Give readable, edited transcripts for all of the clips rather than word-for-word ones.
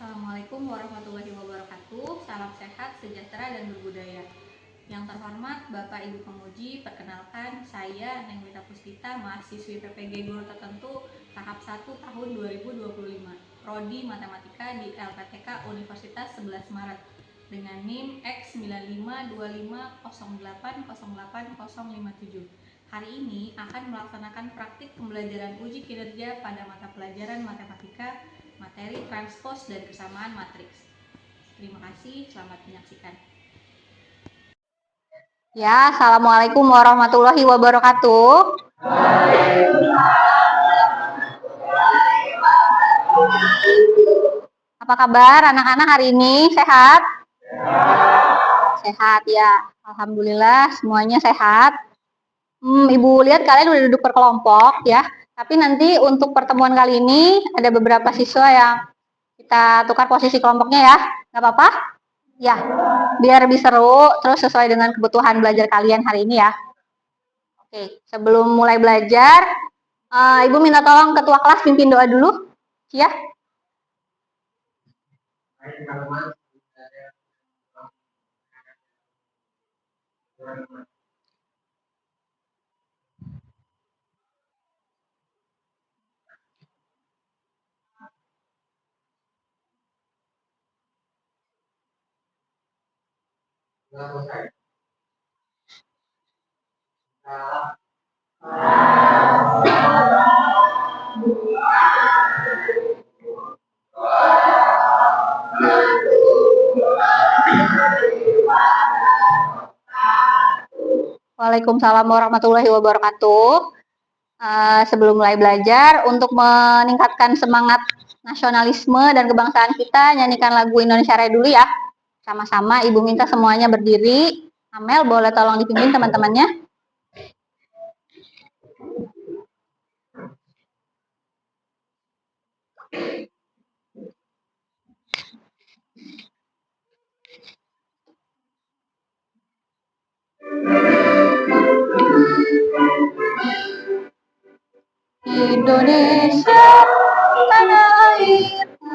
Assalamualaikum warahmatullahi wabarakatuh. Salam sehat, sejahtera, dan berbudaya. Yang terhormat Bapak Ibu Pemuji, perkenalkan saya Neng Wita Puspita, mahasiswi PPG Guru Tertentu tahap 1 tahun 2025, Prodi Matematika di LPTK Universitas 11 Maret dengan NIM X9525080857. Hari ini akan melaksanakan praktik pembelajaran uji kinerja pada mata pelajaran matematika materi transpos dan kesamaan matriks. Terima kasih, selamat menyaksikan. Ya, Assalamualaikum warahmatullahi wabarakatuh. Apa kabar anak-anak hari ini? Sehat? Sehat ya. Alhamdulillah semuanya sehat. Ibu lihat kalian udah duduk berkelompok ya. Tapi nanti untuk pertemuan kali ini ada beberapa siswa yang kita tukar posisi kelompoknya ya. Nggak apa-apa? Ya, biar lebih seru, terus sesuai dengan kebutuhan belajar kalian hari ini ya. Oke, sebelum mulai belajar, Ibu minta tolong ketua kelas pimpin doa dulu, ya. Waalaikumsalam warahmatullahi wabarakatuh. Sebelum mulai belajar, untuk meningkatkan semangat nasionalisme dan kebangsaan kita, nyanyikan lagu Indonesia Raya dulu ya. Sama-sama, Ibu minta semuanya berdiri. Amel, boleh tolong dipimpin teman-temannya. Indonesia, tanah airku,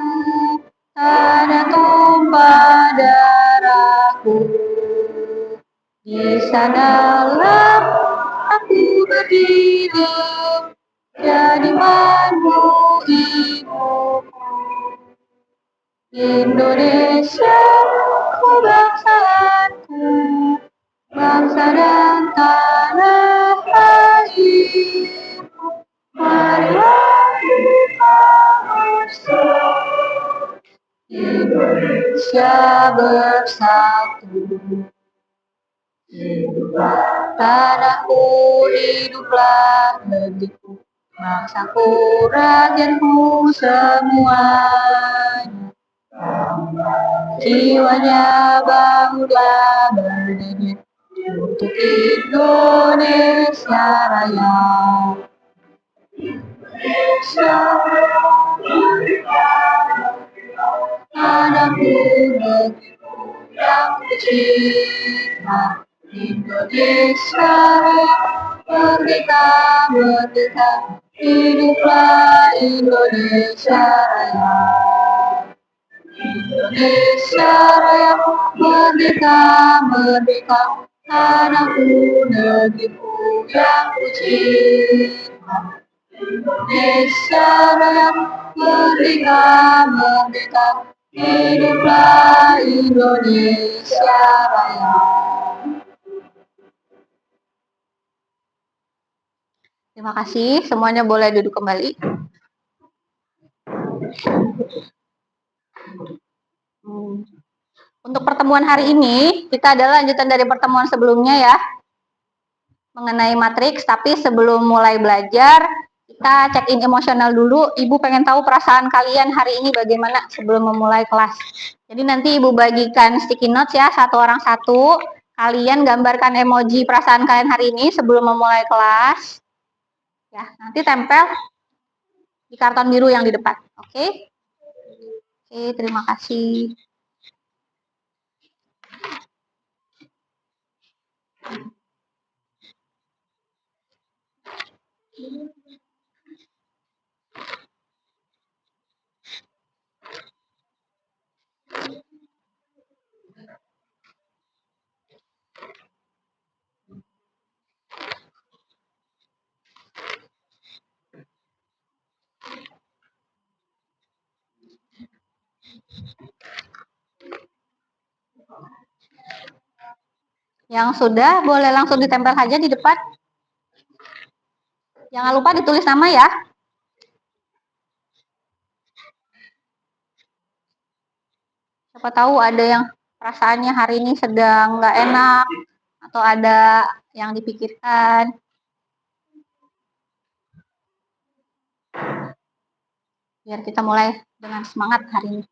tanah tumpah darahku. Di sanalah aku berdiri, jadi mandu ibuku. Indonesia, kebangsaanku, bangsa dan tanah air. Marilah kita bersatu, Indonesia bersatu. Hiduplah tanahku, hiduplah negeriku, bangsaku, rakyatku semuanya. Jiwanya bangunlah berdiri untuk Indonesia Raya. Indonesia tanahku, negeriku yang kucinta. Indonesia merdeka, merdeka, hiduplah Indonesia Raya. Indonesia Raya merdeka, merdeka, tanahku, negeriku yang kucinta. Indonesia Raya merdeka, merdeka, hiduplah Indonesia Raya. Terima kasih, semuanya boleh duduk kembali. Untuk pertemuan hari ini, kita adalah lanjutan dari pertemuan sebelumnya ya, mengenai matriks. Tapi sebelum mulai belajar, kita check-in emosional dulu. Ibu pengen tahu perasaan kalian hari ini bagaimana sebelum memulai kelas. Jadi nanti Ibu bagikan sticky notes ya, satu orang satu. Kalian gambarkan emoji perasaan kalian hari ini sebelum memulai kelas. Ya, nanti tempel di karton biru yang di depan. Oke? Oke, terima kasih. Yang sudah boleh langsung ditempel saja di depan. Jangan lupa ditulis nama ya. Siapa tahu ada yang perasaannya hari ini sedang nggak enak atau ada yang dipikirkan. Biar kita mulai dengan semangat hari ini.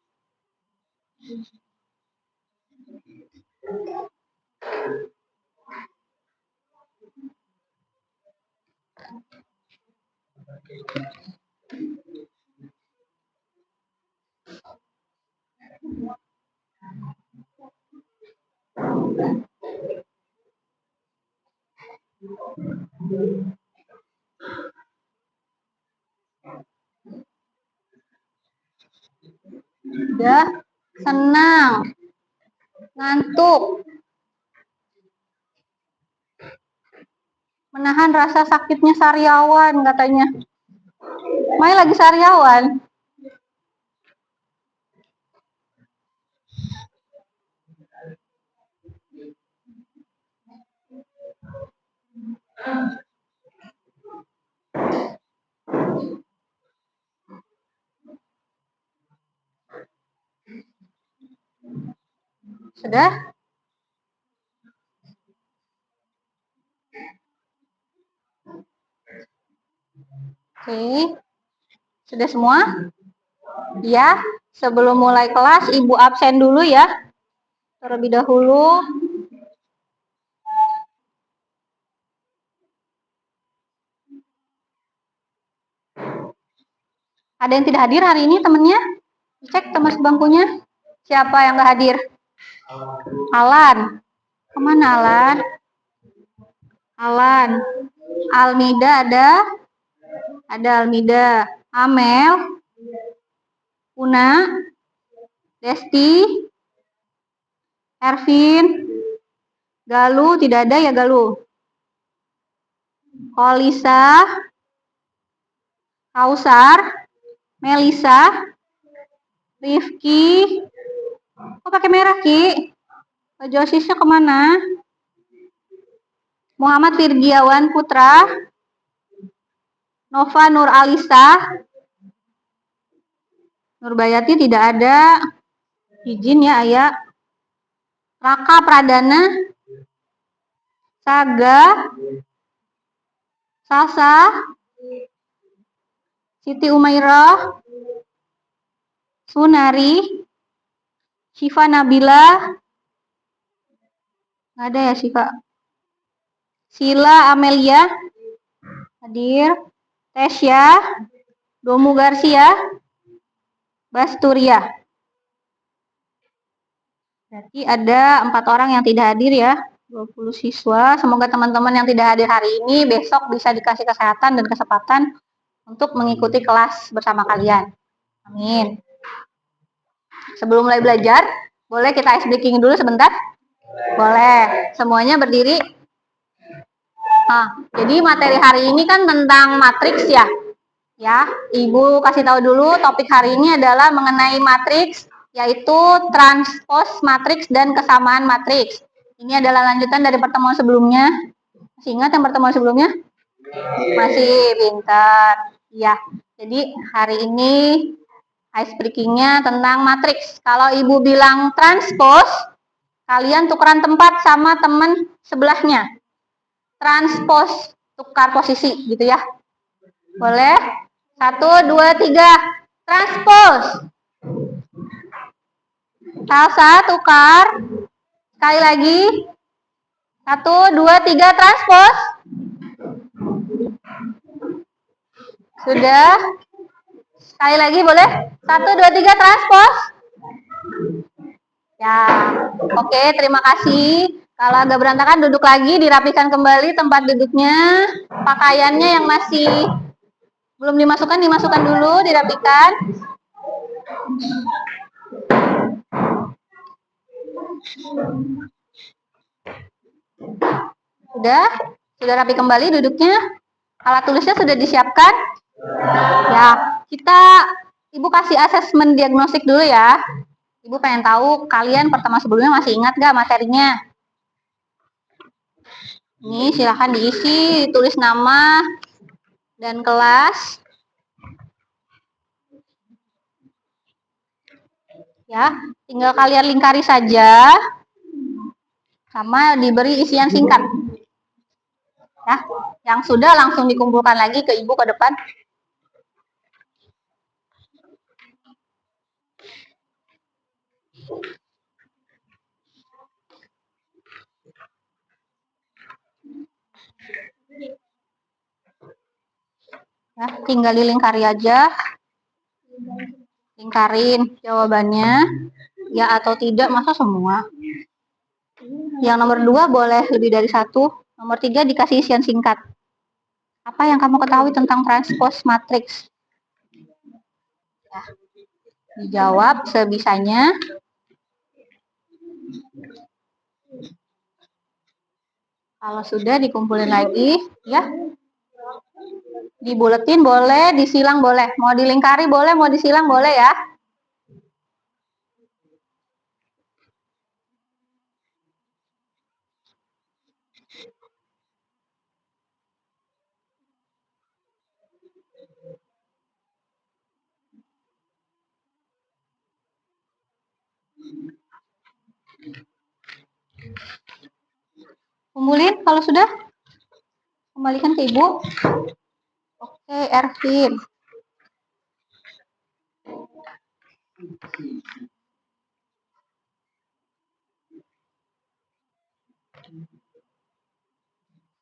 Udah senang, ngantuk, menahan rasa sakitnya sariawan katanya. Mai lagi sariawan. Sudah? Oke. Sudah semua? Ya, sebelum mulai kelas Ibu absen dulu ya. Terlebih dahulu. Ada yang tidak hadir hari ini temennya? Cek teman sebangkunya. Siapa yang nggak hadir? Alan. Kemana Alan? Alan. Almida ada? Ada Almida. Amel. Una. Desti. Ervin. Galuh tidak ada ya Galuh. Kolisa. Kausar. Melisa. Rifki. Kok pakai merah Ki? Baju osisnya kemana? Muhammad Firgiawan Putra. Nova Nur Alisa. Nurbayati tidak ada. Izin ya Ayah. Raka Pradana. Saga. Salsa. Siti Umairah. Sunari. Syifa Nabila. Nggak ada ya Syifa. Sila Amelia. Hadir. Tesya. Domu Garcia. Basturia. Berarti ada 4 orang yang tidak hadir ya. 20 siswa. Semoga teman-teman yang tidak hadir hari ini besok bisa dikasih kesehatan dan kesempatan untuk mengikuti kelas bersama kalian. Amin. Sebelum mulai belajar, boleh kita ice breaking dulu sebentar? Boleh. Semuanya berdiri. Jadi materi hari ini kan tentang matriks ya. Ya, Ibu kasih tahu dulu topik hari ini adalah mengenai matriks, yaitu transpos matriks dan kesamaan matriks. Ini adalah lanjutan dari pertemuan sebelumnya. Masih ingat yang pertemuan sebelumnya? Masih, pintar. Ya, jadi hari ini ice breaking-nya tentang matriks. Kalau Ibu bilang transpos, kalian tukeran tempat sama teman sebelahnya. Transpos, tukar posisi gitu ya. Boleh? 1, 2, 3. Transpos. Salsa, tukar. Sekali lagi. 1, 2, 3. Transpos. Sudah. Sekali lagi boleh? 1, 2, 3. Transpos. Ya, oke, terima kasih. Kalau agak berantakan duduk lagi, dirapikan kembali tempat duduknya. Pakaiannya yang masih belum dimasukkan dulu, dirapikan. Sudah rapi kembali duduknya. Alat tulisnya sudah disiapkan. Ya, kita Ibu kasih asesmen diagnostik dulu ya. Ibu pengen tahu kalian pertemuan sebelumnya masih ingat gak materinya? Ini silahkan diisi, tulis nama dan kelas. Ya, tinggal kalian lingkari saja. Sama diberi isian singkat. Ya, yang sudah langsung dikumpulkan lagi ke ibu ke depan. Ya, tinggal dilingkari aja. Lingkarin jawabannya, ya atau tidak, masa semua. Yang nomor 2 boleh lebih dari 1. Nomor 3 dikasih isian singkat. Apa yang kamu ketahui tentang transpose matriks? Ya, dijawab sebisanya. Kalau sudah dikumpulin lagi, ya. Dibuletin boleh, disilang boleh. Mau dilingkari boleh, mau disilang boleh ya. Kumpulin kalau sudah. Kembalikan ke ibu. Oke, Ervin.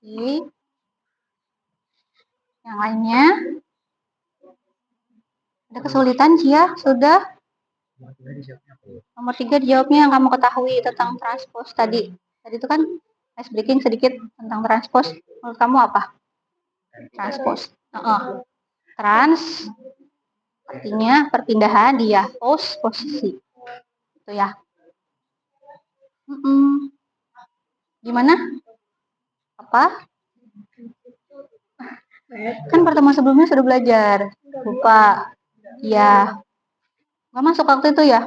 Oke. Yang lainnya. Ada kesulitan, Cia? Sudah? Nomor 3 dijawabnya yang kamu ketahui tentang transpose tadi. Tadi itu kan ice breaking sedikit tentang transpose. Menurut kamu apa? Transpose. Trans artinya perpindahan, dia pose posisi. Itu ya. Gimana? Apa? Kan pertemuan sebelumnya sudah belajar. Lupa. Ya. Nggak masuk waktu itu ya?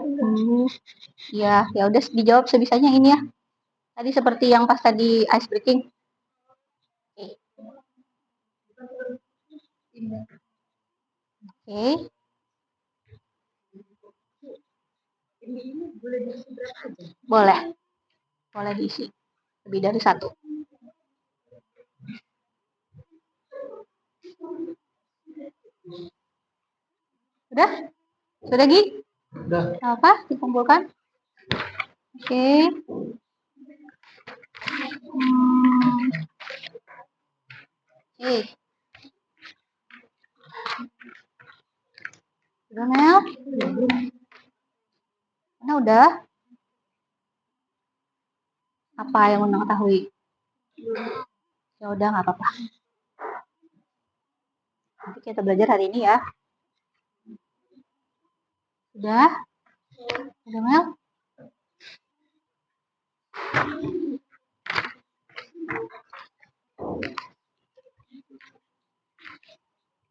Ya, ya udah dijawab sebisanya ini ya. Tadi seperti yang pas tadi ice breaking. Oke. Boleh. Boleh diisi. Lebih dari 1. Sudah? Sudah, Gi? Sudah. Apa? Dikumpulkan? Oke. Oke. Sudah, Mel? Mana udah? Apa yang mau ketahui? Ya udah, nggak apa-apa. Nanti kita belajar hari ini ya. Udah? Udah, Mel?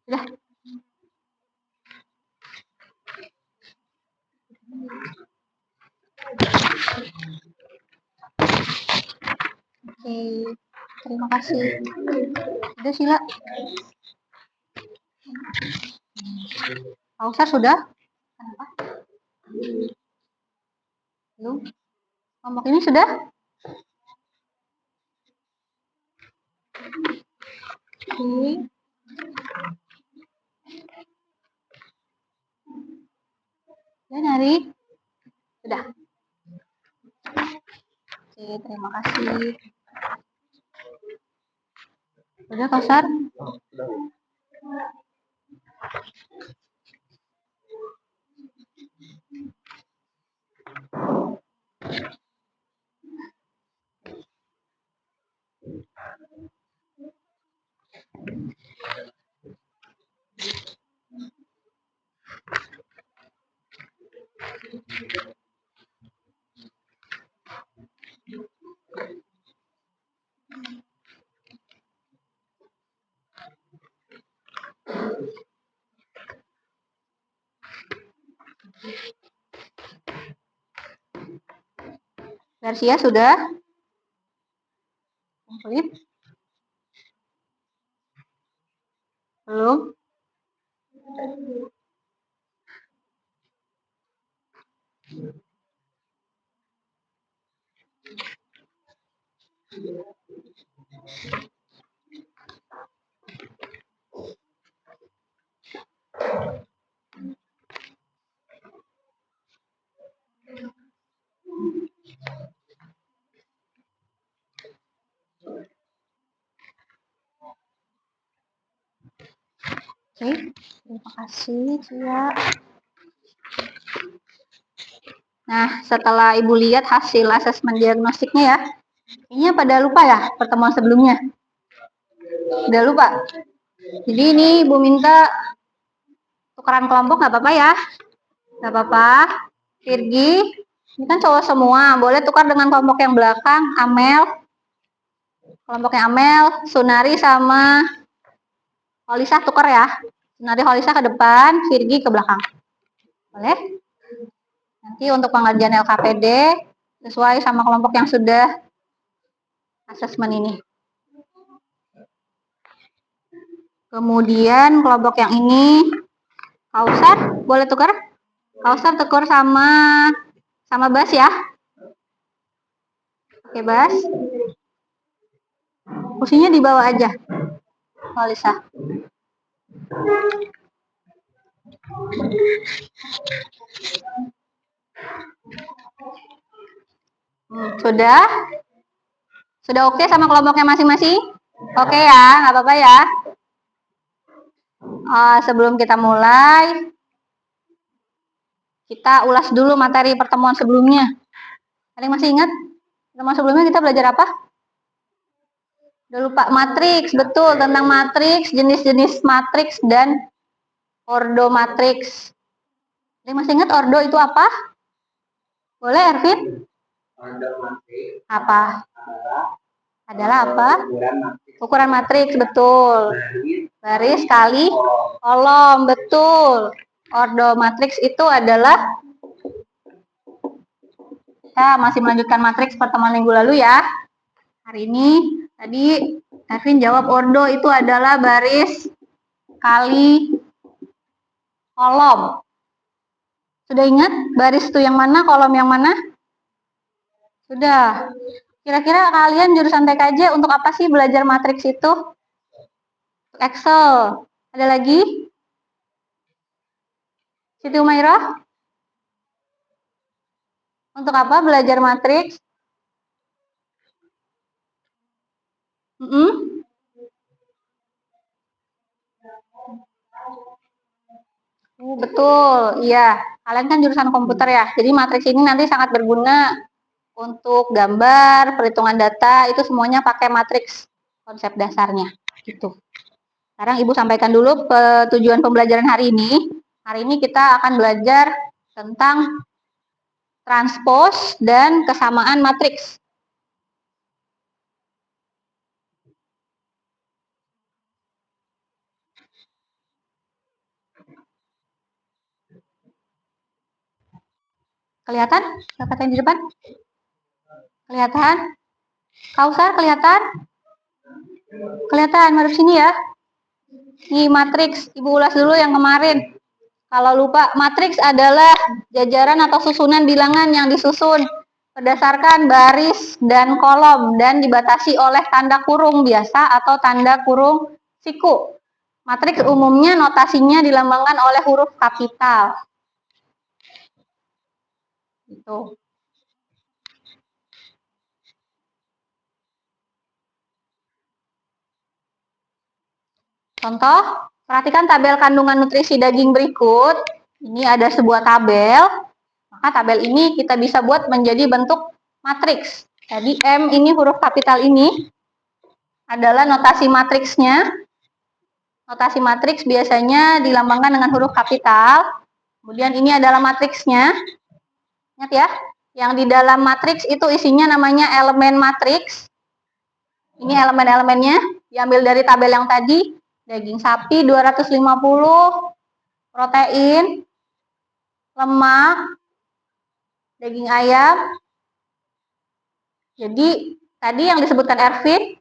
Udah? Oke. Terima kasih. Udah, Sila. Pausa sudah? Kenapa? Belum? Kelompok ini sudah? Oke. Ya, Nari. Sudah. Oke, terima kasih. Udah, Kausar? Garcia sudah komplit? Belum? Oke, terima kasih Cia. Nah, setelah Ibu lihat hasil asesmen diagnostiknya ya, kayaknya pada lupa ya pertemuan sebelumnya. Udah lupa? Jadi ini Ibu minta tukeran kelompok nggak apa-apa ya? Nggak apa-apa. Virgi, ini kan cowok semua, boleh tukar dengan kelompok yang belakang, Amel. Kelompoknya Amel, Sunari sama Holisa tukar ya. Sunari Holisa ke depan, Virgi ke belakang. Boleh? Nanti untuk pengerjaan LKPD sesuai sama kelompok yang sudah asesmen ini. Kemudian kelompok yang ini, Kausar, boleh tukar? Kausar tukar sama Bas ya. Oke Bas. Kursinya di bawah aja, Holisa. Sudah? Sudah oke sama kelompoknya masing-masing? Oke ya, nggak apa-apa ya. Sebelum kita mulai, kita ulas dulu materi pertemuan sebelumnya. Ada yang masih ingat? Pertemuan sebelumnya kita belajar apa? Udah lupa, matriks, betul, tentang matriks, jenis-jenis matriks dan ordo matriks. Ada yang masih ingat ordo itu apa? Boleh, Ervin? Ordo matriks apa? Adalah apa? Ukuran matriks, betul. Baris kali kolom, betul. Ordo matriks itu adalah, kita masih melanjutkan matriks pertemuan minggu lalu ya. Hari ini tadi Ervin jawab ordo itu adalah baris kali kolom. Sudah ingat baris itu yang mana, kolom yang mana? Sudah. Kira-kira kalian jurusan TKJ untuk apa sih belajar matriks itu? Excel. Ada lagi? Siti Umairah? Untuk apa belajar matriks? Betul, iya. Kalian kan jurusan komputer ya. Jadi matriks ini nanti sangat berguna untuk gambar, perhitungan data, itu semuanya pakai matriks konsep dasarnya. Gitu. Sekarang Ibu sampaikan dulu tujuan pembelajaran hari ini. Hari ini kita akan belajar tentang transpose dan kesamaan matriks. Kelihatan? Kata yang di depan? Kelihatan? Kausar kelihatan? Kelihatan, mari sini ya. Ini matriks, Ibu ulas dulu yang kemarin. Kalau lupa, matriks adalah jajaran atau susunan bilangan yang disusun berdasarkan baris dan kolom dan dibatasi oleh tanda kurung biasa atau tanda kurung siku. Matriks umumnya notasinya dilambangkan oleh huruf kapital. Gitu. Contoh, perhatikan tabel kandungan nutrisi daging berikut. Ini ada sebuah tabel. Maka tabel ini kita bisa buat menjadi bentuk matriks. Jadi M ini huruf kapital ini adalah notasi matriksnya. Notasi matriks biasanya dilambangkan dengan huruf kapital. Kemudian ini adalah matriksnya. Ingat ya, yang di dalam matriks itu isinya namanya elemen matriks. Ini elemen-elemennya diambil dari tabel yang tadi. Daging sapi 250, protein lemak, daging ayam. Jadi tadi yang disebutkan Ervin,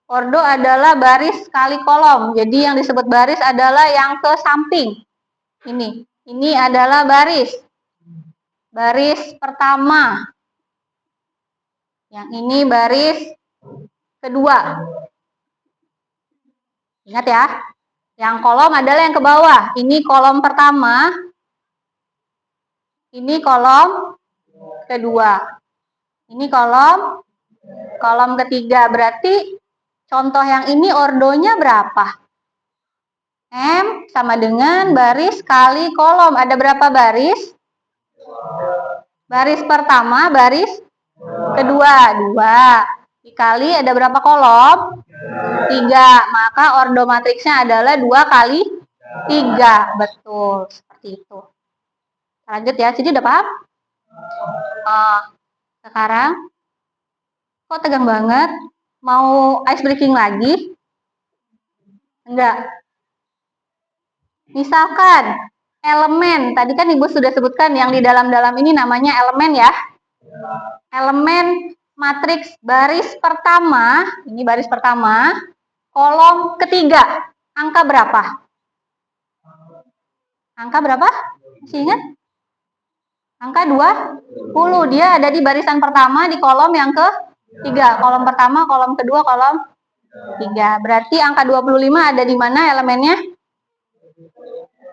ordo adalah baris kali kolom. Jadi yang disebut baris adalah yang ke samping. Ini adalah baris. Baris pertama. Yang ini baris kedua. Ingat ya. Yang kolom adalah yang ke bawah. Ini kolom pertama. Ini kolom kedua. Ini kolom ketiga. Berarti contoh yang ini ordonya berapa? M sama dengan baris kali kolom. Ada berapa baris? Baris pertama, baris kedua, 2. Dikali ada berapa kolom? 3. Maka ordo matriksnya adalah 2 kali 3. Betul, seperti itu. Lanjut ya, jadi udah paham? Sekarang, kok tegang banget? Mau ice breaking lagi? Enggak. Misalkan elemen, tadi kan Ibu sudah sebutkan yang di dalam-dalam ini namanya elemen ya. Elemen matriks baris pertama, ini baris pertama, kolom ketiga, angka berapa? Angka berapa? Masih ingat? Angka 20, dia ada di barisan pertama di kolom yang ketiga. Kolom pertama, kolom kedua, kolom 3. Berarti angka 25 ada di mana elemennya?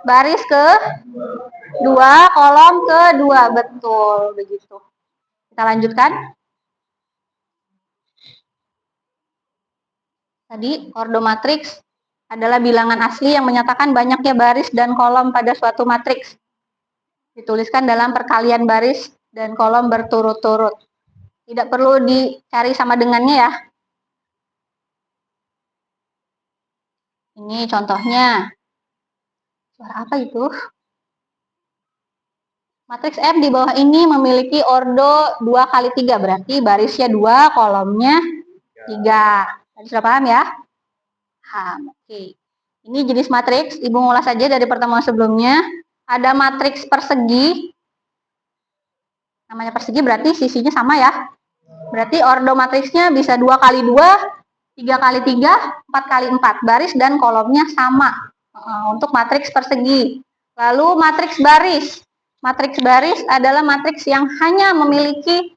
Baris ke-2, kolom ke-2. Betul, begitu. Kita lanjutkan. Tadi ordo matriks adalah bilangan asli yang menyatakan banyaknya baris dan kolom pada suatu matriks. Dituliskan dalam perkalian baris dan kolom berturut-turut. Tidak perlu dicari sama dengannya ya. Ini contohnya. Suara apa itu? Matriks M di bawah ini memiliki ordo 2 kali 3. Berarti barisnya 2, kolomnya 3. Tadi sudah paham ya? Paham. Oke. Ini jenis matriks. Ibu ngulas saja dari pertemuan sebelumnya. Ada matriks persegi. Namanya persegi berarti sisinya sama ya. Berarti ordo matriksnya bisa 2 kali 2, 3 kali 3, 4 kali 4. Baris dan kolomnya sama. Untuk matriks persegi. Lalu matriks baris. Matriks baris adalah matriks yang hanya memiliki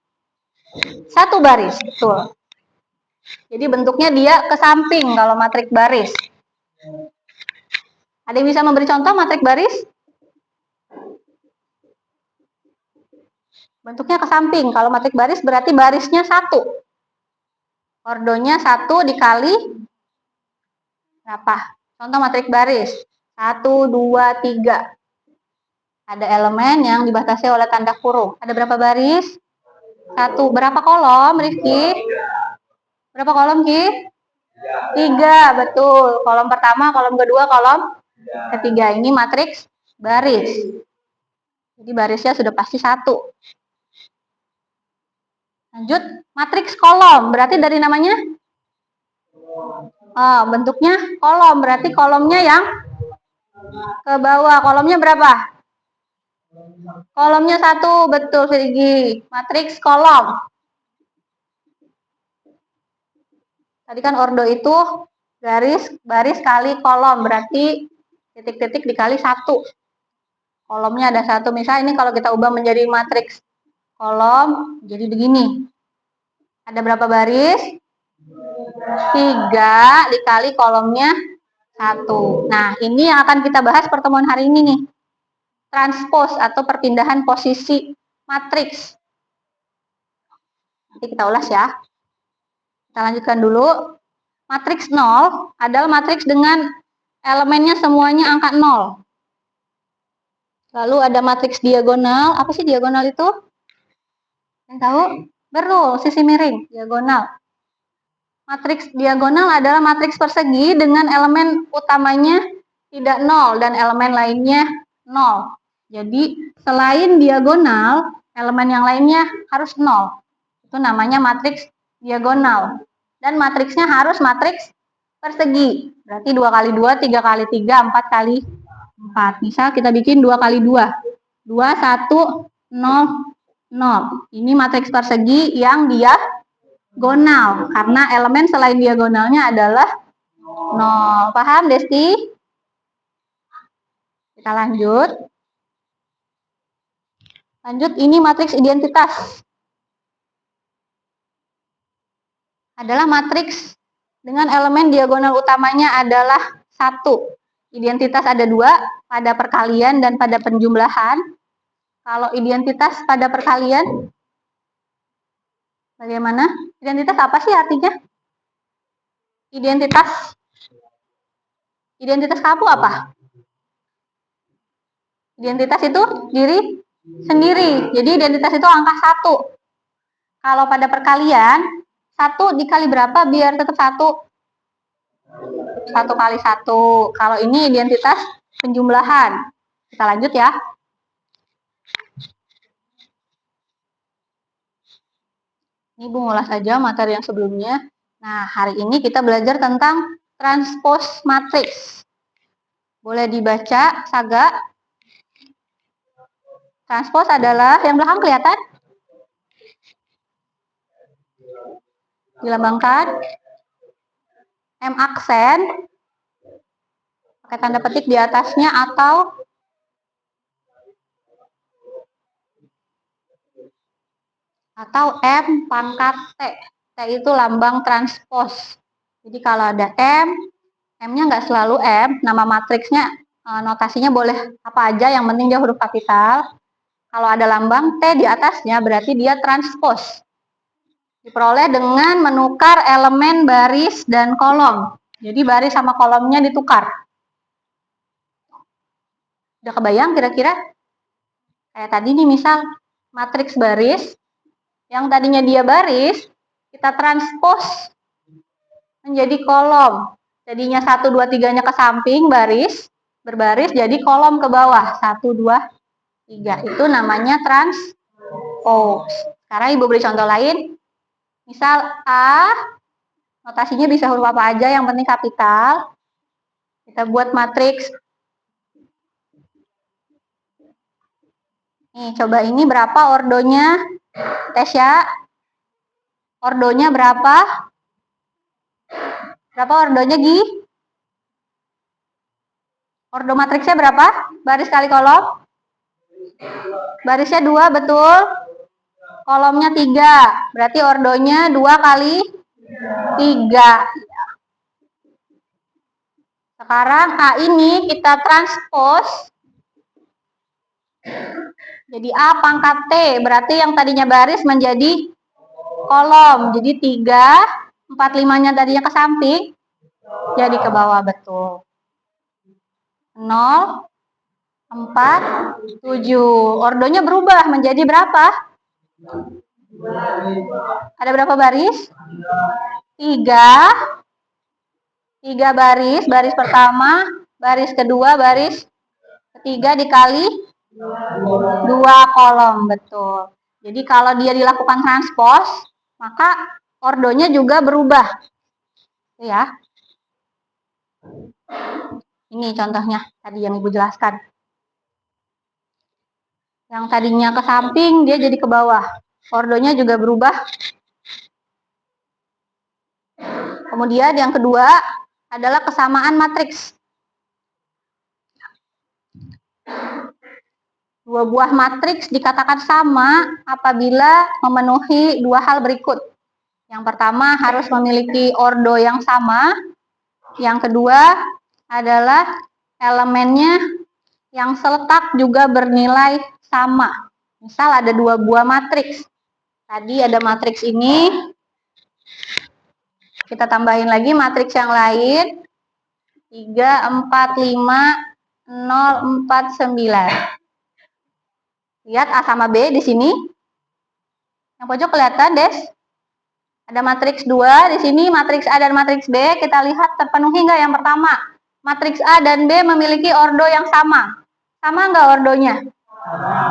satu baris. Betul. Jadi bentuknya dia ke samping kalau matriks baris. Ada yang bisa memberi contoh matriks baris? Bentuknya ke samping. Kalau matriks baris berarti barisnya 1. Ordonya 1 dikali berapa? Contoh matriks baris. 1, 2, 3. Ada elemen yang dibatasi oleh tanda kurung. Ada berapa baris? 1. Berapa kolom, Rifki? Berapa kolom, Ki? 3, betul. Kolom pertama, kolom kedua, kolom ketiga. Ini matriks baris. Jadi barisnya sudah pasti 1. Lanjut, matriks kolom. Berarti dari namanya? Bentuknya kolom. Berarti kolomnya yang ke bawah. Kolomnya berapa? Kolomnya 1, betul Virgi. Matriks kolom. Tadi kan ordo itu baris kali kolom. Berarti titik-titik dikali 1. Kolomnya ada 1. Misalnya ini kalau kita ubah menjadi matriks kolom, jadi begini. Ada berapa baris? 3 dikali kolomnya 1. Nah, ini yang akan kita bahas pertemuan hari ini nih. Transpose atau perpindahan posisi matriks. Nanti kita ulas ya. Kita lanjutkan dulu. Matriks 0 adalah matriks dengan elemennya semuanya angka 0. Lalu ada matriks diagonal. Apa sih diagonal itu? Yang tahu? Betul, sisi miring, diagonal. Matriks diagonal adalah matriks persegi dengan elemen utamanya tidak 0 dan elemen lainnya 0. Jadi, selain diagonal, elemen yang lainnya harus 0. Itu namanya matriks diagonal. Dan matriksnya harus matriks persegi. Berarti 2 kali 2, 3 kali 3, 4 kali 4. Misal kita bikin 2 kali 2. 2, 1, 0, 0. Ini matriks persegi yang diagonal. Karena elemen selain diagonalnya adalah 0. Paham, Desti? Kita lanjut. Lanjut, ini matriks identitas. Adalah matriks dengan elemen diagonal utamanya adalah 1. Identitas ada 2, pada perkalian dan pada penjumlahan. Kalau identitas pada perkalian, bagaimana? Identitas apa sih artinya? Identitas kamu apa? Identitas itu diri sendiri. Jadi identitas itu angka 1. Kalau pada perkalian, 1 dikali berapa biar tetap 1? 1 kali 1. Kalau ini identitas penjumlahan. Kita lanjut ya. Ini Ibu ngulas saja materi yang sebelumnya. Nah, hari ini kita belajar tentang transpose matriks. Boleh dibaca, Saga. Transpose adalah, yang belakang kelihatan? Dilambangkan M aksen, pakai tanda petik di atasnya, atau M pangkat T. T itu lambang transpose. Jadi kalau ada M-nya nggak selalu M, nama matriksnya, notasinya boleh apa aja, yang penting dia huruf kapital. Kalau ada lambang T di atasnya, berarti dia transpose. Diperoleh dengan menukar elemen baris dan kolom. Jadi baris sama kolomnya ditukar. Udah kebayang kira-kira? Kayak tadi nih, misal matriks baris, yang tadinya dia baris, kita transpose menjadi kolom. Jadinya 1, 2, 3-nya ke samping, baris, berbaris, jadi kolom ke bawah. 1, 2, 3. Itu namanya transpose. Sekarang Ibu beri contoh lain. Misal A, notasinya bisa huruf apa aja, yang penting kapital. Kita buat matriks. Nih, coba ini berapa ordonya? Tesya, ordonya berapa? Berapa ordonya, Gi? Ordo matriksnya berapa? Baris kali kolom? Barisnya 2, betul. Kolomnya 3. Berarti ordonya 2 kali 3. Sekarang A ini kita transpose jadi A pangkat T. Berarti yang tadinya baris menjadi kolom. Jadi 3, 4, 5-nya tadinya ke samping, jadi ke bawah, betul. 0, 4, 7. Ordonya berubah menjadi berapa? Ada berapa baris? 3. 3 baris. Baris pertama, baris kedua, baris ketiga dikali 2 kolom, betul. Jadi kalau dia dilakukan transpose, maka ordonya juga berubah. Ya. Ini contohnya tadi yang Ibu jelaskan. Yang tadinya ke samping, dia jadi ke bawah. Ordonya juga berubah. Kemudian yang kedua adalah kesamaan matriks. Dua buah matriks dikatakan sama apabila memenuhi 2 hal berikut. Yang pertama harus memiliki ordo yang sama. Yang kedua adalah elemennya yang seletak juga bernilai sama. Misal ada 2 buah matriks. Tadi ada matriks ini. Kita tambahin lagi matriks yang lain. 3, 4, 5, 0, 4, 9. Lihat A sama B di sini. Yang pojok kelihatan, Des? Ada matriks 2 di sini, matriks A dan matriks B. Kita lihat terpenuhi nggak yang pertama? Matriks A dan B memiliki ordo yang sama. Sama nggak ordonya?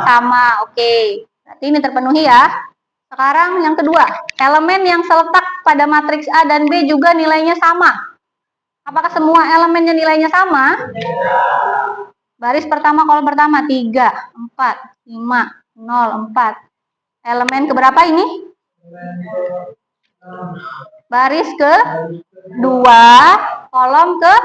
Sama, oke. Berarti ini terpenuhi ya. Sekarang yang kedua, elemen yang seletak pada matriks A dan B juga nilainya sama. Apakah semua elemennya nilainya sama? Baris pertama, kolom pertama 3, 4, 5, 0, 4. Elemen keberapa ini? Baris ke 2, kolom ke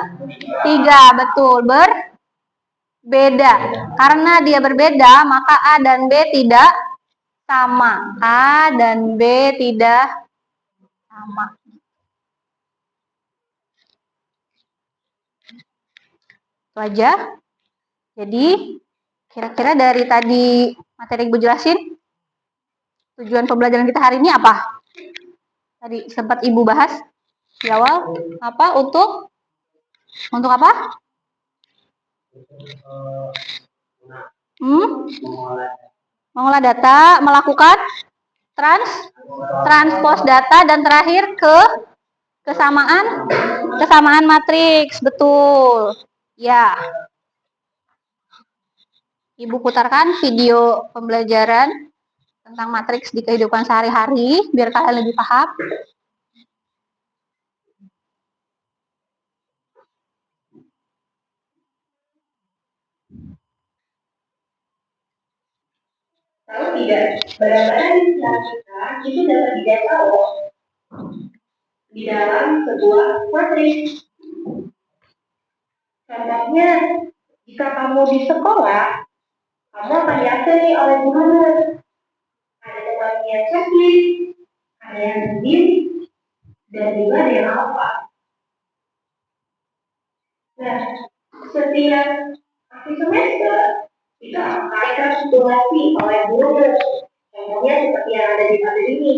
3. Betul, berbeda. Karena dia berbeda, maka A dan B tidak sama. A dan B tidak sama. Itu aja. Jadi, kira-kira dari tadi materi Ibu jelasin, tujuan pembelajaran kita hari ini apa? Tadi sempat Ibu bahas di awal. Apa? Untuk apa? Mengolah data, melakukan transpose data, dan terakhir kesamaan matriks. Betul. Ya. Ibu putarkan video pembelajaran tentang matriks di kehidupan sehari-hari biar kalian lebih paham. Kalau tidak, barang-barang yang dilakukan itu dapat didata di dalam sebuah matriks. Contohnya, jika kamu di sekolah, kamu akan diajari oleh guru. Ada temannya checklist, ada yang dim, dan juga ada yang apa. Nah, setiap akhir semester itu akan rekapitulasi oleh guru. Contohnya seperti yang ada di materi ini.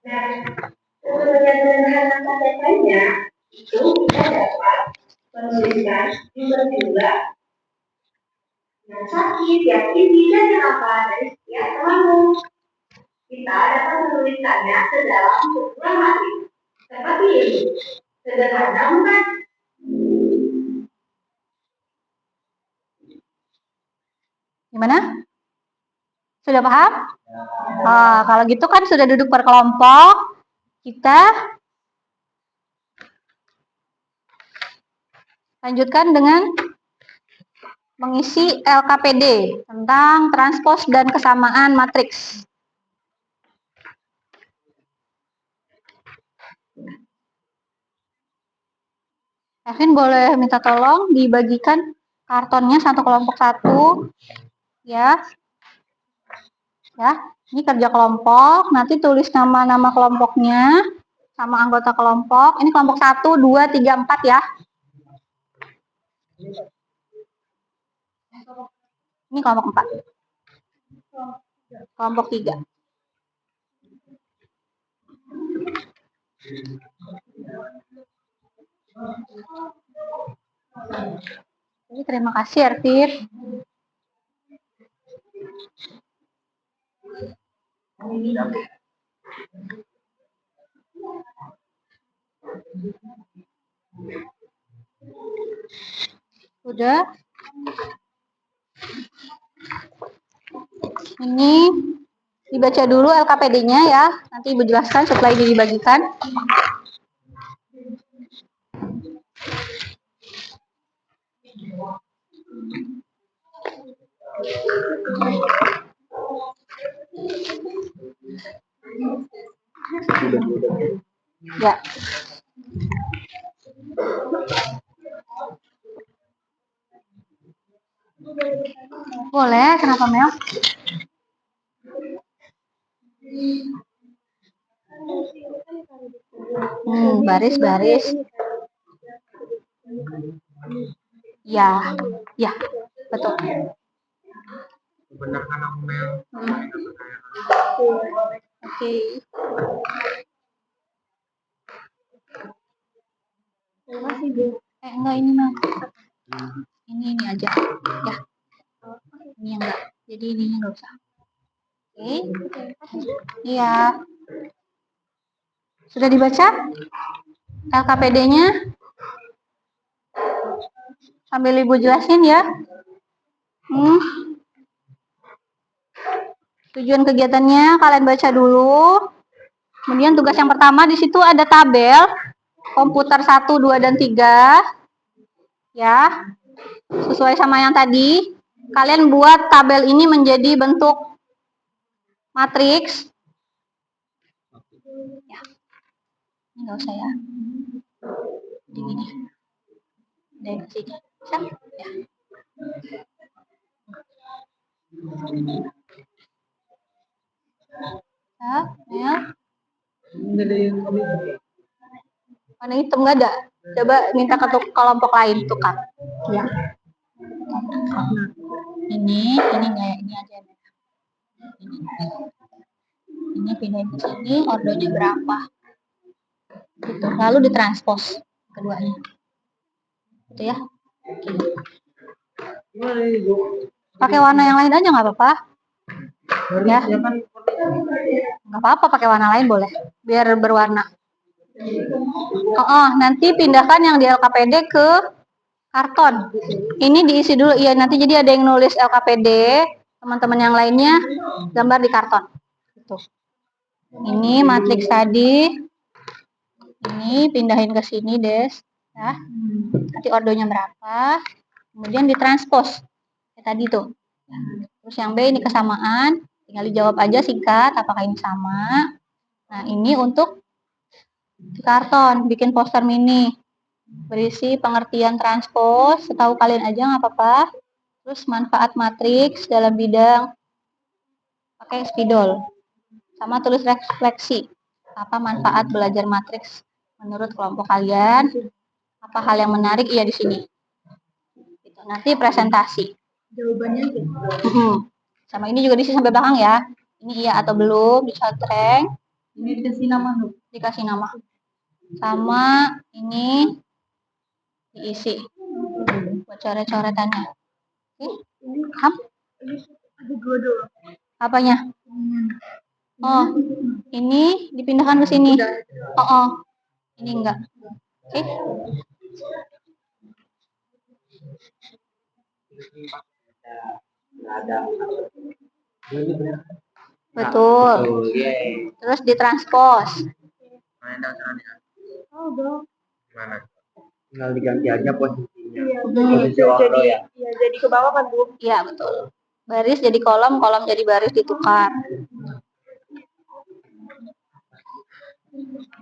Nah, sederhana saja itu kita dapat menuliskan jumlah yang sakit, yang ini, dan yang apa dari setiap temanmu. Kita dapat menuliskannya ke dalam sebuah matriks. Seperti ini. Sederhana bukan? Gimana? Sudah paham? Kalau gitu kan sudah duduk per kelompok. Kita lanjutkan dengan mengisi LKPD tentang transpose dan kesamaan matriks. Kevin boleh minta tolong dibagikan kartonnya satu kelompok satu, ya. Ya, ini kerja kelompok. Nanti tulis nama-nama kelompoknya sama anggota kelompok. Ini kelompok 1, 2, 3, 4 ya. Ini kelompok 4. Kelompok 3. Jadi, terima kasih Ertif. Sudah. Ini dibaca dulu LKPD-nya ya. Nanti Ibu jelaskan setelah ini dibagikan. Ya. Boleh, kenapa Mel? Baris-baris. Ya, ya, betul. Benar kan aku Mel? Oke. Makasih Bu. Enggak ini Mel. Ini aja, ya. Ini enggak. Jadi ini enggak usah. Oke. Iya. Sudah dibaca LKPD-nya? Sambil Ibu jelasin ya. Tujuan kegiatannya kalian baca dulu. Kemudian tugas yang pertama di situ ada tabel komputer 1, 2, dan 3. Ya. sesuai sama yang tadi. Kalian buat tabel ini menjadi bentuk matriks. Ya. Ini nggak usah ya. Jadi gini. Dari sini. Bisa? Ya. Ya. Warna hitam nggak ada? Coba minta ke kelompok lain tukar. Ya. Ini nggak ya? Ini aja. Ini pindahin ke sini, ordonya berapa? Gitu. Lalu ditranspos keduanya. Gitu ya. Pakai warna yang lain aja nggak apa-apa. Ya. Nggak apa-apa pakai warna lain boleh. Biar berwarna. Nanti pindahkan yang di LKPD ke karton. Ini diisi dulu. Iya, nanti jadi ada yang nulis LKPD, teman-teman yang lainnya gambar di karton. Gitu. Ini matriks tadi. Ini pindahin ke sini, Des. Ya. Nanti ordonya berapa? Kemudian ditranspos. Kayak tadi tuh. Terus yang B ini kesamaan. Tinggal dijawab aja singkat apakah ini sama. Nah, ini untuk di karton, bikin poster mini. Berisi pengertian transpos, setahu kalian aja nggak apa-apa. Terus manfaat matriks dalam bidang pakai spidol. Sama tulis refleksi. Apa manfaat belajar matriks menurut kelompok kalian? Apa hal yang menarik? Iya di sini. Gitu. Nanti presentasi. Jawabannya gitu. Sama ini juga diisi sampai belakang ya. Ini iya atau belum, dicotreng. Ini dikasih nama tuh. Dikasih nama. Sama ini diisi buat coret-coretannya. Paham? Ada dua doang. Apanya? Oh, ini dipindahkan ke sini. Ini enggak. Oke. Betul. Terus ditranspos. Mana? Tinggal diganti aja posisinya. Posisi jadi ya. Iya, jadi ke bawah kan, Bu? Iya, betul. Baris jadi kolom, kolom jadi baris ditukar.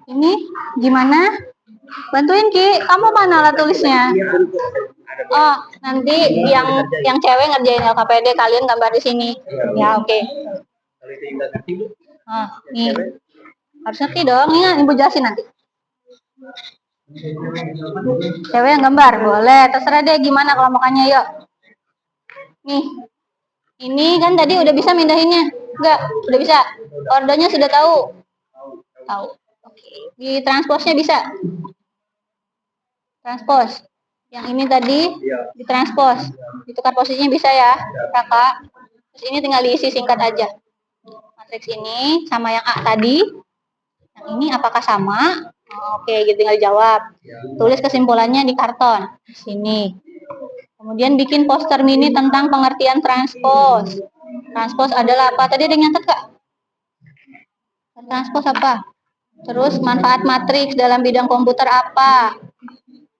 Ini gimana? Bantuin Ki, kamu mana alat tulisnya? Oh, nanti yang cewek ngerjain LKPD, kalian gambar di sini. Ya, oke. Nih. Harus ngerti dong, ini Ibu jelasin nanti. Cewek yang gambar, boleh. Terserah deh gimana kelompokannya, yuk. Nih. Ini kan tadi udah bisa mindahinnya? Enggak, udah bisa. Ordonya sudah tahu? Tahu. Oke. Di transposnya bisa? Transpos. Yang ini tadi ditranspos. Ditukar posisinya bisa ya, Kakak. Terus ini tinggal diisi singkat aja. Matriks ini sama yang A tadi. Yang ini apakah sama? Oke, gitu tinggal dijawab. Tulis kesimpulannya di karton. Sini. Kemudian bikin poster mini tentang pengertian transpos. Transpos adalah apa? Tadi ada yang nyatet, Kak? Transpos apa? Terus manfaat matriks dalam bidang komputer apa?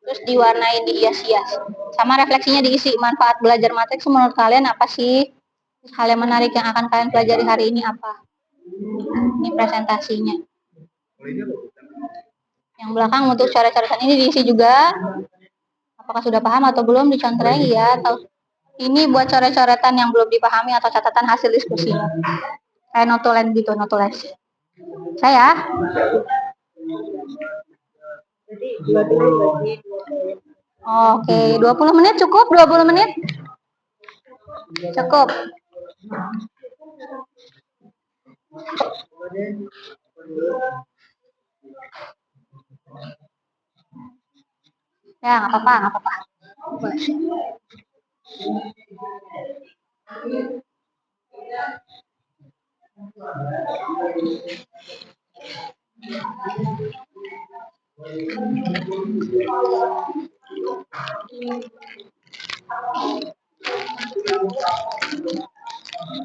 Terus diwarnai, dihias-hias. Sama refleksinya diisi. Manfaat belajar matriks menurut kalian apa sih? Terus hal yang menarik yang akan kalian pelajari hari ini apa? Ini presentasinya. Yang belakang untuk coret-coretan ini diisi juga. Apakah sudah paham atau belum? Dicontreng ya. Atau ini buat coret-coretan yang belum dipahami atau catatan hasil diskusi. Kayak notulen gitu, notules. Saya. Oke, 20 menit cukup? 20 menit? Cukup. Ya, nggak apa-apa, nggak apa-apa.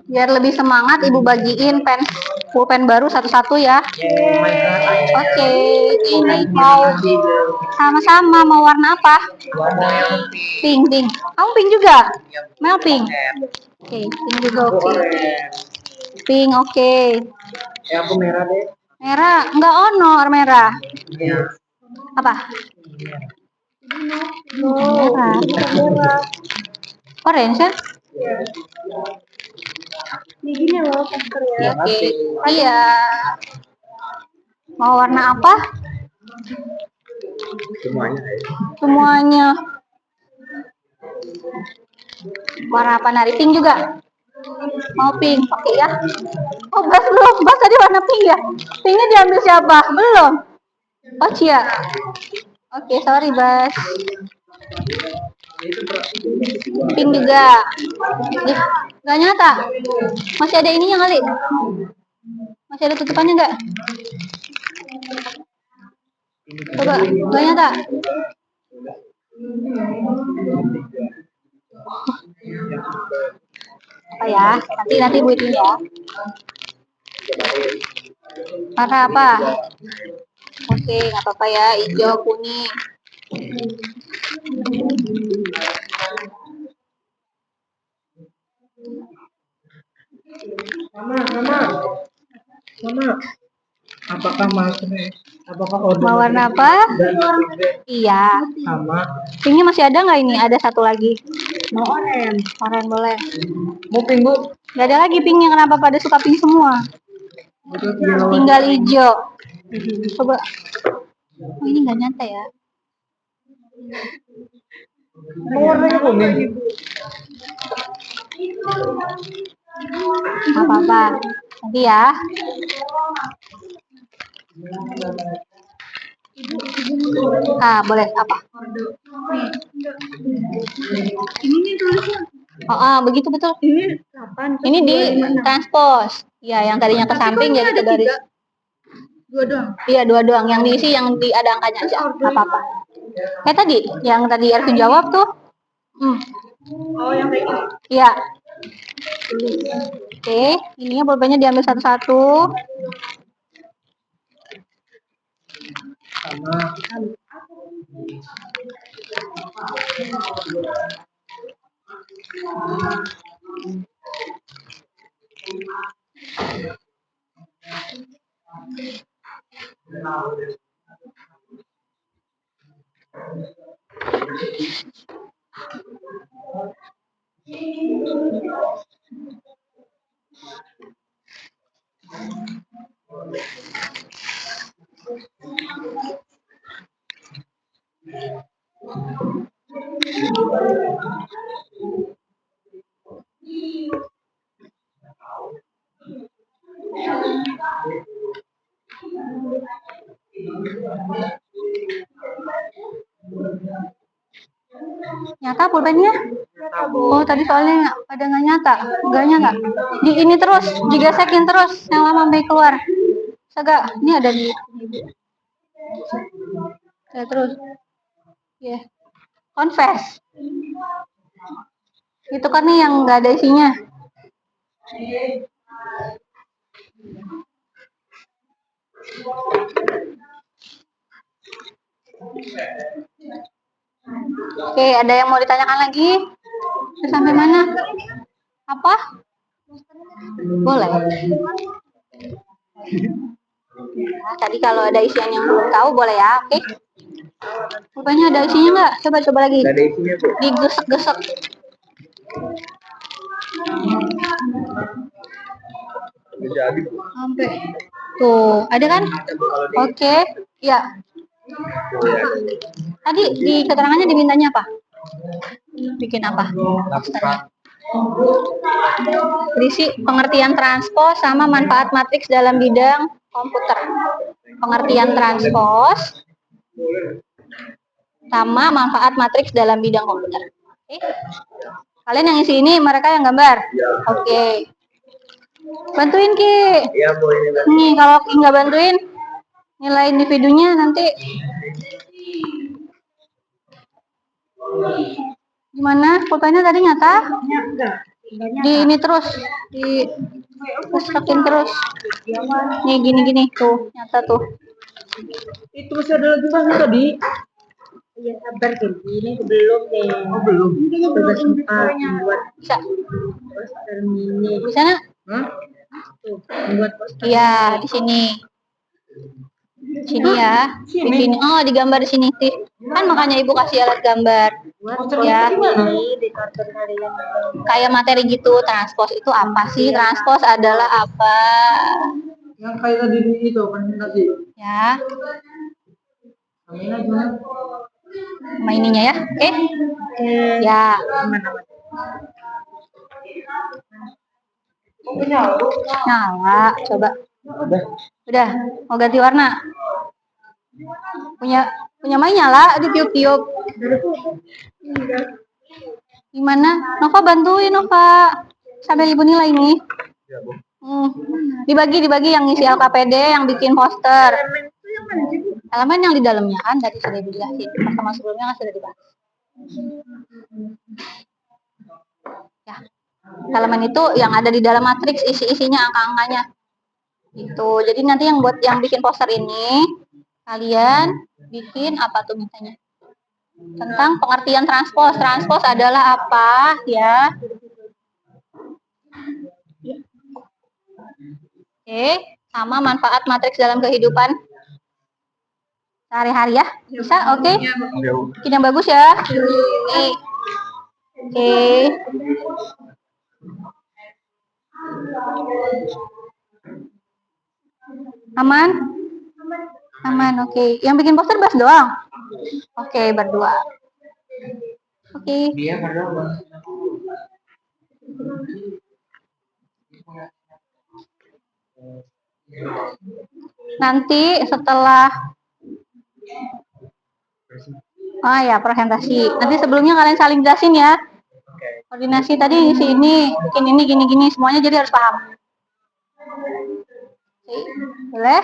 Biar lebih semangat, Ibu bagiin pen pulpen baru satu-satu ya. Oh my god. Oke, ini mau sama-sama mau warna apa? Warna yang Pink, pink. Kamu pink juga? Mel pink. Oke, pink juga oke. Pink oke. Ya aku merah deh. Merah, enggak honor merah. Iya. Apa? Merah. Orange ya? Ini gini loh posternya. Oke. Iya. Mau warna apa? Semuanya ya. Semuanya. Warna apa nari? Pink juga? Mau pink, oke ya. Oh, Bas belum. Bas tadi warna pink ya? Pinknya diambil siapa? Belum. Oh, Cia. Oke, sorry, Bas. Pink juga. Gak nyata. Masih ada ininya kali. Masih ada tutupannya nggak? Coba, gak nyata. Apa ya? Nanti buatin ya. Warna apa? Oke, nggak apa-apa ya. Hijau, kuning. Mama. Apakah masnya? Apakah order? Mau warna apa? Iya. Sama. Pinknya masih ada nggak ini? Ada satu lagi. Mau orange. Orange boleh. Mau pink, Bu? Gak ada lagi pinknya. Kenapa pada suka pink semua? Tinggal hijau. Coba. Oh, ini nggak nyata ya. Warnanya kuning. Apa-apa. Nanti ya. Boleh apa? Ini tulisnya. Begitu betul. Ini 8. Ini di transpose. Ya, yang tadinya ke samping jadi ke garis. 2 doang. Iya, 2 doang. Yang diisi yang ada angkanya aja. Apa-apa. Kayak tadi, yang tadi Ervin jawab tuh. Oh, yang kayak gini. Iya. Oke, ininya pulpennya diambil satu-satu. Nyata pulpennya? Oh, tadi soalnya pada nggak nyata. Nggak nyata. Di ini terus, digesekin terus yang lama sampai keluar. Sagak, ini ada di ya, terus. Ya. Yeah. Confess. Itu kan nih yang nggak ada isinya. Oke, ada yang mau ditanyakan lagi? Sampai mana? Apa? Boleh. Nah, tadi kalau ada isian yang belum tahu boleh ya, oke? Rupanya ada isinya nggak? Coba lagi. Ada isinya, Bu. Digesek-gesek. Jadi, Bu. Sampai. Tuh, ada kan? Oke, ya. Tadi di keterangannya dimintanya apa? Bikin apa? Berisi pengertian transpos sama manfaat matriks dalam bidang komputer. Pengertian transpos sama manfaat matriks dalam bidang komputer. Oke. Kalian yang isi ini, mereka yang gambar. Oke. Bantuin Ki. Iya, Bu. Nih, kalau Ki nggak bantuin, nilai individunya nanti gimana? Pulpennya tadi nyata? Enggak. Di ini terus di Rusakin terus. Nih gini-gini tuh, nyata tuh. Itu masih ada lagi kan tadi? Iya sabar ini belum deh. Oh, belum. Tugas 4 membuat Bisa. poster mini. Di sana? Hah? Tuh, membuat poster. Iya, di sini. Sini ya. Di sini. Oh, digambar di sini sih. Kan makanya Ibu kasih alat gambar. Buat Ya. di karton kalian. Kayak materi gitu. Transpos itu apa sih? Transpos adalah apa? Yang kayak tadi itu kan tadi. Ya. Main aja. Sama ininya ya. Oke? Ya. Aman-aman. Oh, punya aku. Nyala. Coba. Udah. Udah. Mau ganti warna? Punya main nyala ditiup-tiup. Gimana? Nova bantuin Nova. Sampai Ibu nilai nih. Ya, Bu. Dibagi yang ngisi LKPD, yang bikin poster. Elemen yang di dalamnya kan tadi sudah dijelasin. Pertemuan sebelumnya kan sudah dibahas. Ya. Elemen itu yang ada di dalam matriks, isi-isinya, angka-angkanya. Itu. Jadi nanti yang bikin poster ini kalian bikin apa tuh mintanya? Tentang pengertian transpos. Transpos adalah apa ya? Oke, sama manfaat matriks dalam kehidupan sehari-hari ya. Bisa? Oke. Bikin yang bagus ya. Oke. Aman? Aman, oke. Yang bikin poster Bas doang? Oke, berdua. Oke. Dia berdua. Nanti setelah presentasi. Nanti sebelumnya kalian saling jelasin ya. Koordinasi tadi isi ini, bikin ini gini-gini, semuanya jadi harus paham. Oke, boleh?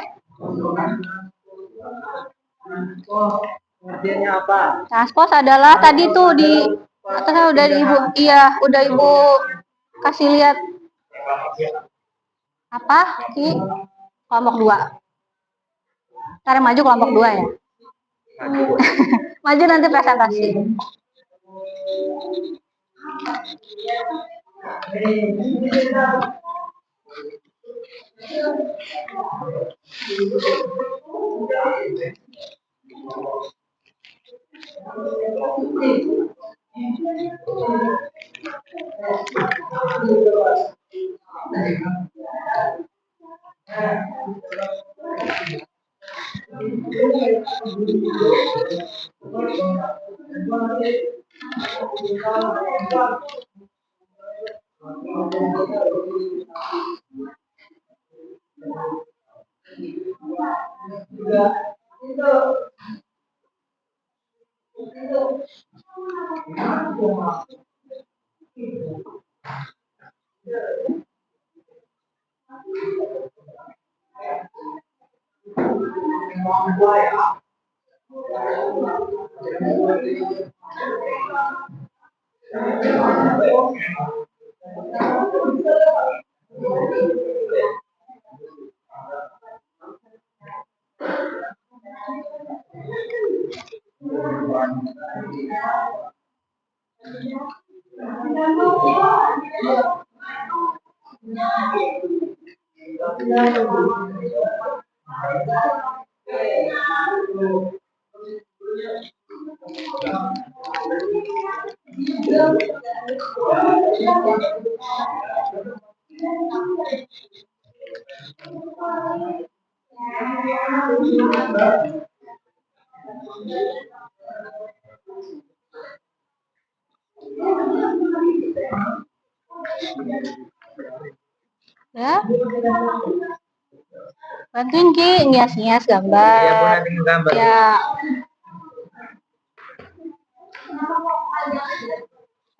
Pengertiannya apa? Transpos adalah tadi tuh di atasnya udah Ibu kasih lihat apa Ki? Kelompok 2. Ntar maju kelompok 2 ya. Maju nanti presentasi. Ya. Bantuin Ki, ngias-ngias gambar. Iya, Bu, nanti gambar. Ya.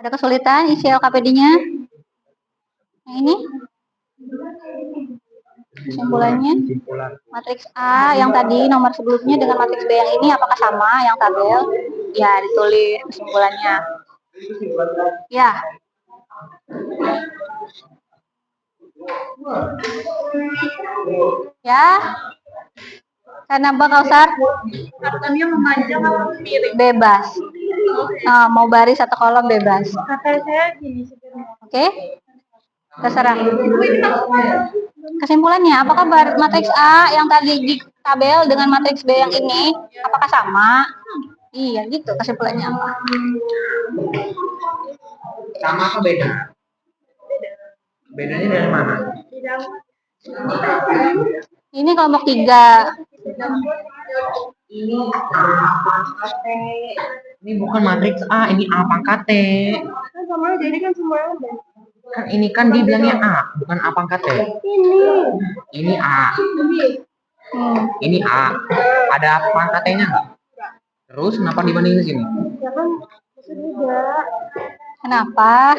Ada kesulitan isi LKPD-nya? Yang ini? Kesimpulannya? Matriks A yang tadi nomor sebelumnya dengan matriks B yang ini apakah sama yang tabel? Ya, ditulis kesimpulannya. Ya. Ya. Kenapa Kausar? Kartonnya memanjang apa miring? Bebas. Mau baris atau kolom bebas. Kata saya gini Oke? Terserah. Kesimpulannya, apakah matriks A yang tadi di tabel dengan matriks B yang ini, apakah sama? Iya, gitu kesimpulannya apa? Sama apa beda? Bedanya dari mana? Ini kelompok 3. Ini bukan matriks A, ini A pangkat T. sama jadi kan semuanya Kan ini kan dibilangnya A, bukan A pangkat T. Ini A. Ini A. Ada pangkat T-nya nggak? Terus kenapa dibandingin sini? ya kan sudah. Kenapa?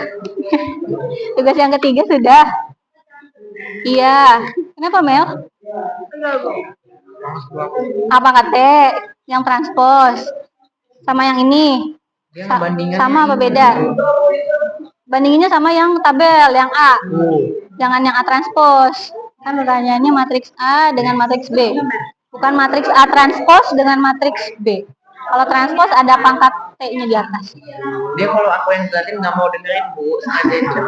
Tugas yang ketiga sudah. Iya. Kenapa Mel? Apa kata yang transpose sama yang ini? Dia ngebandingannya Sama apa ini. beda? Bandinginnya sama yang tabel, yang A. Jangan yang A transpose. Kan pertanyaannya matriks A dengan matriks B. Bukan matriks A transpose dengan matriks B. Kalau transpose ada pangkat T-nya di atas. Dia kalau aku yang jelasin nggak mau dengerin Bu, sengaja.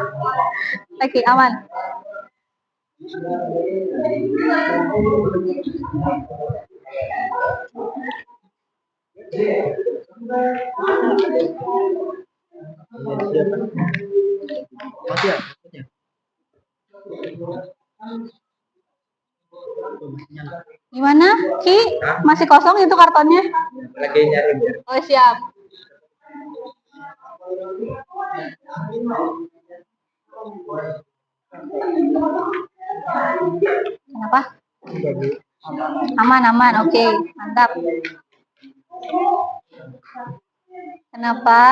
Oke, aman. Masih ya? Gimana, Ki? Masih kosong itu kartonnya? Lagi nyari. Oh, siap. Kenapa? Aman, oke, mantap. Kenapa?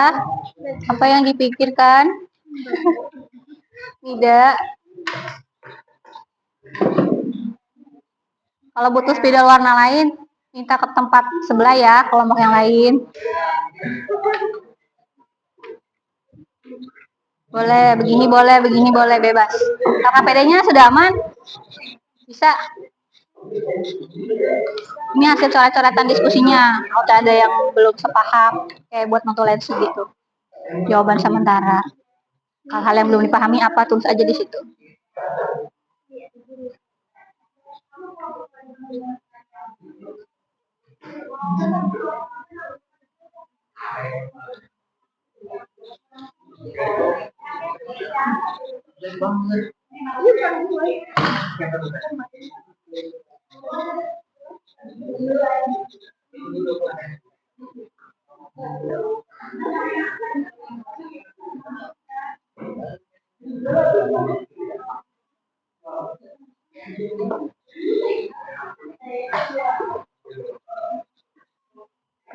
Apa yang dipikirkan? Tidak. Kalau butuh spidol warna lain, minta ke tempat sebelah ya, kelompok yang lain. Boleh, begini boleh, bebas. KKPD-nya sudah aman? Bisa. Ini hasil coret-coretan diskusinya. Kalau ada yang belum sepaham, kayak buat notulensi gitu. Jawaban sementara. Hal-hal yang belum dipahami apa, tulis aja di situ.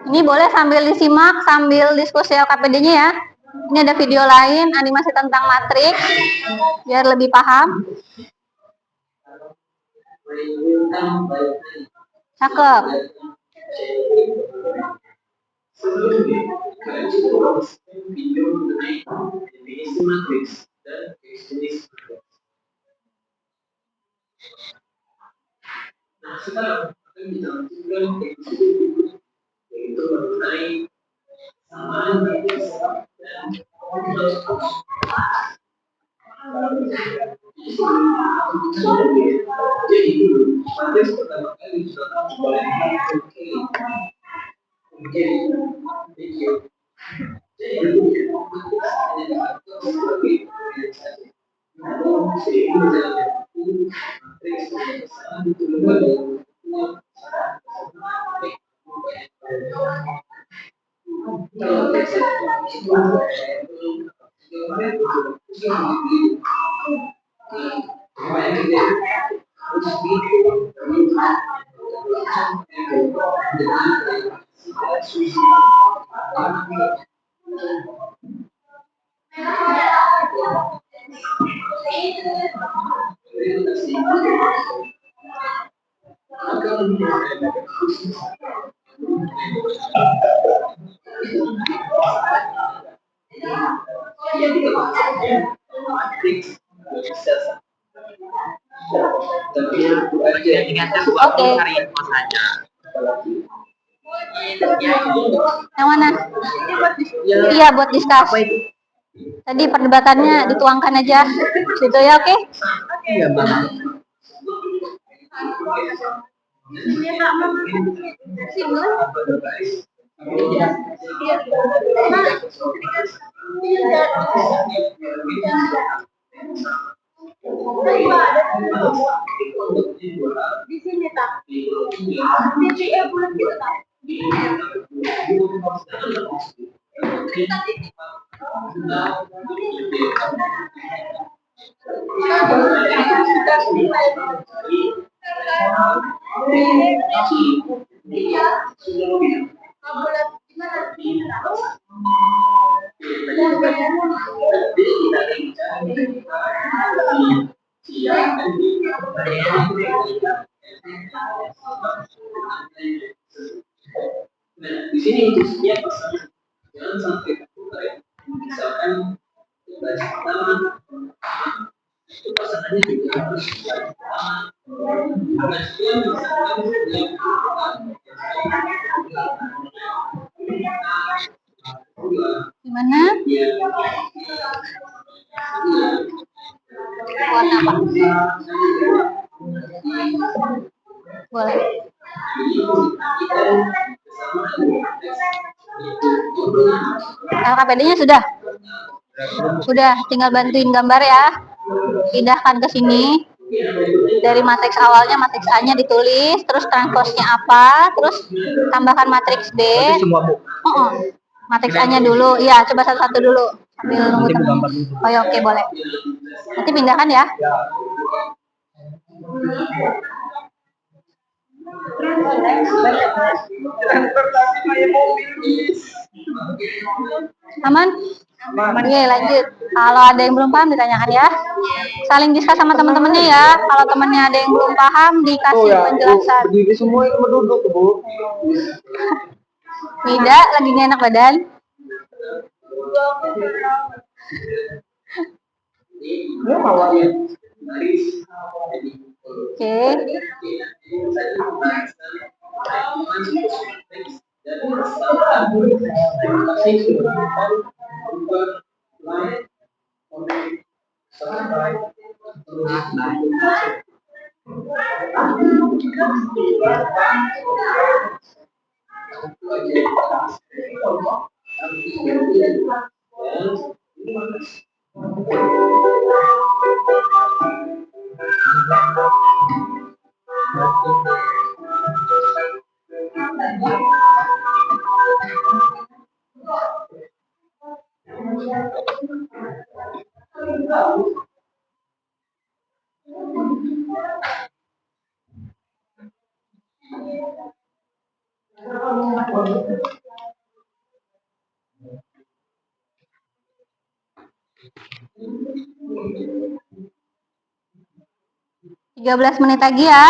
Ini boleh sambil disimak, sambil diskusi LKPD-nya ya. Ini ada video lain, animasi tentang matriks, biar lebih paham. Cakep. Sebelumnya, kalian coba video mengenai definisi matriks dan jenis matriks. Nah, sekarang akan kita lanjutkan definisi berikut, yaitu mengenai samaan matriks dan transpose. Jadi dulu, matriks pertama kali ditetapkan oleh Oke. Cari info saja. Yang mana? Iya, buat diskus. Tadi perdebatannya dituangkan aja. Situ ya, oke? Iya, Bang. Di sini tak. Di bulan kita tak. Nah, di sini instruksinya pasangan jangan sampai tertukar ya. Misalkan baca pertama, itu pasangannya juga harus baca pertama. Nah, dia misalkan dia Gimana? Warna apa? Boleh. LKPD-nya sudah? Sudah, tinggal bantuin gambar ya. Pindahkan ke sini. Dari matriks awalnya, matriks A-nya ditulis, terus transpose-nya apa, terus tambahkan matriks B. Semua, Bu. Matriks A-nya dulu. Iya, coba satu-satu dulu. Sambil nunggu temennya. Oh ya, oke, boleh. Nanti pindahkan ya. Aman? Oke, lanjut. Kalau ada yang belum paham ditanyakan ya. Saling diskus sama teman-temannya ya. Kalau temannya ada yang belum paham dikasih penjelasan. Berdiri semua yang berduduk, Bu. Tidak, lagi nggak enak badan. Oke. Tiga 13 menit lagi ya.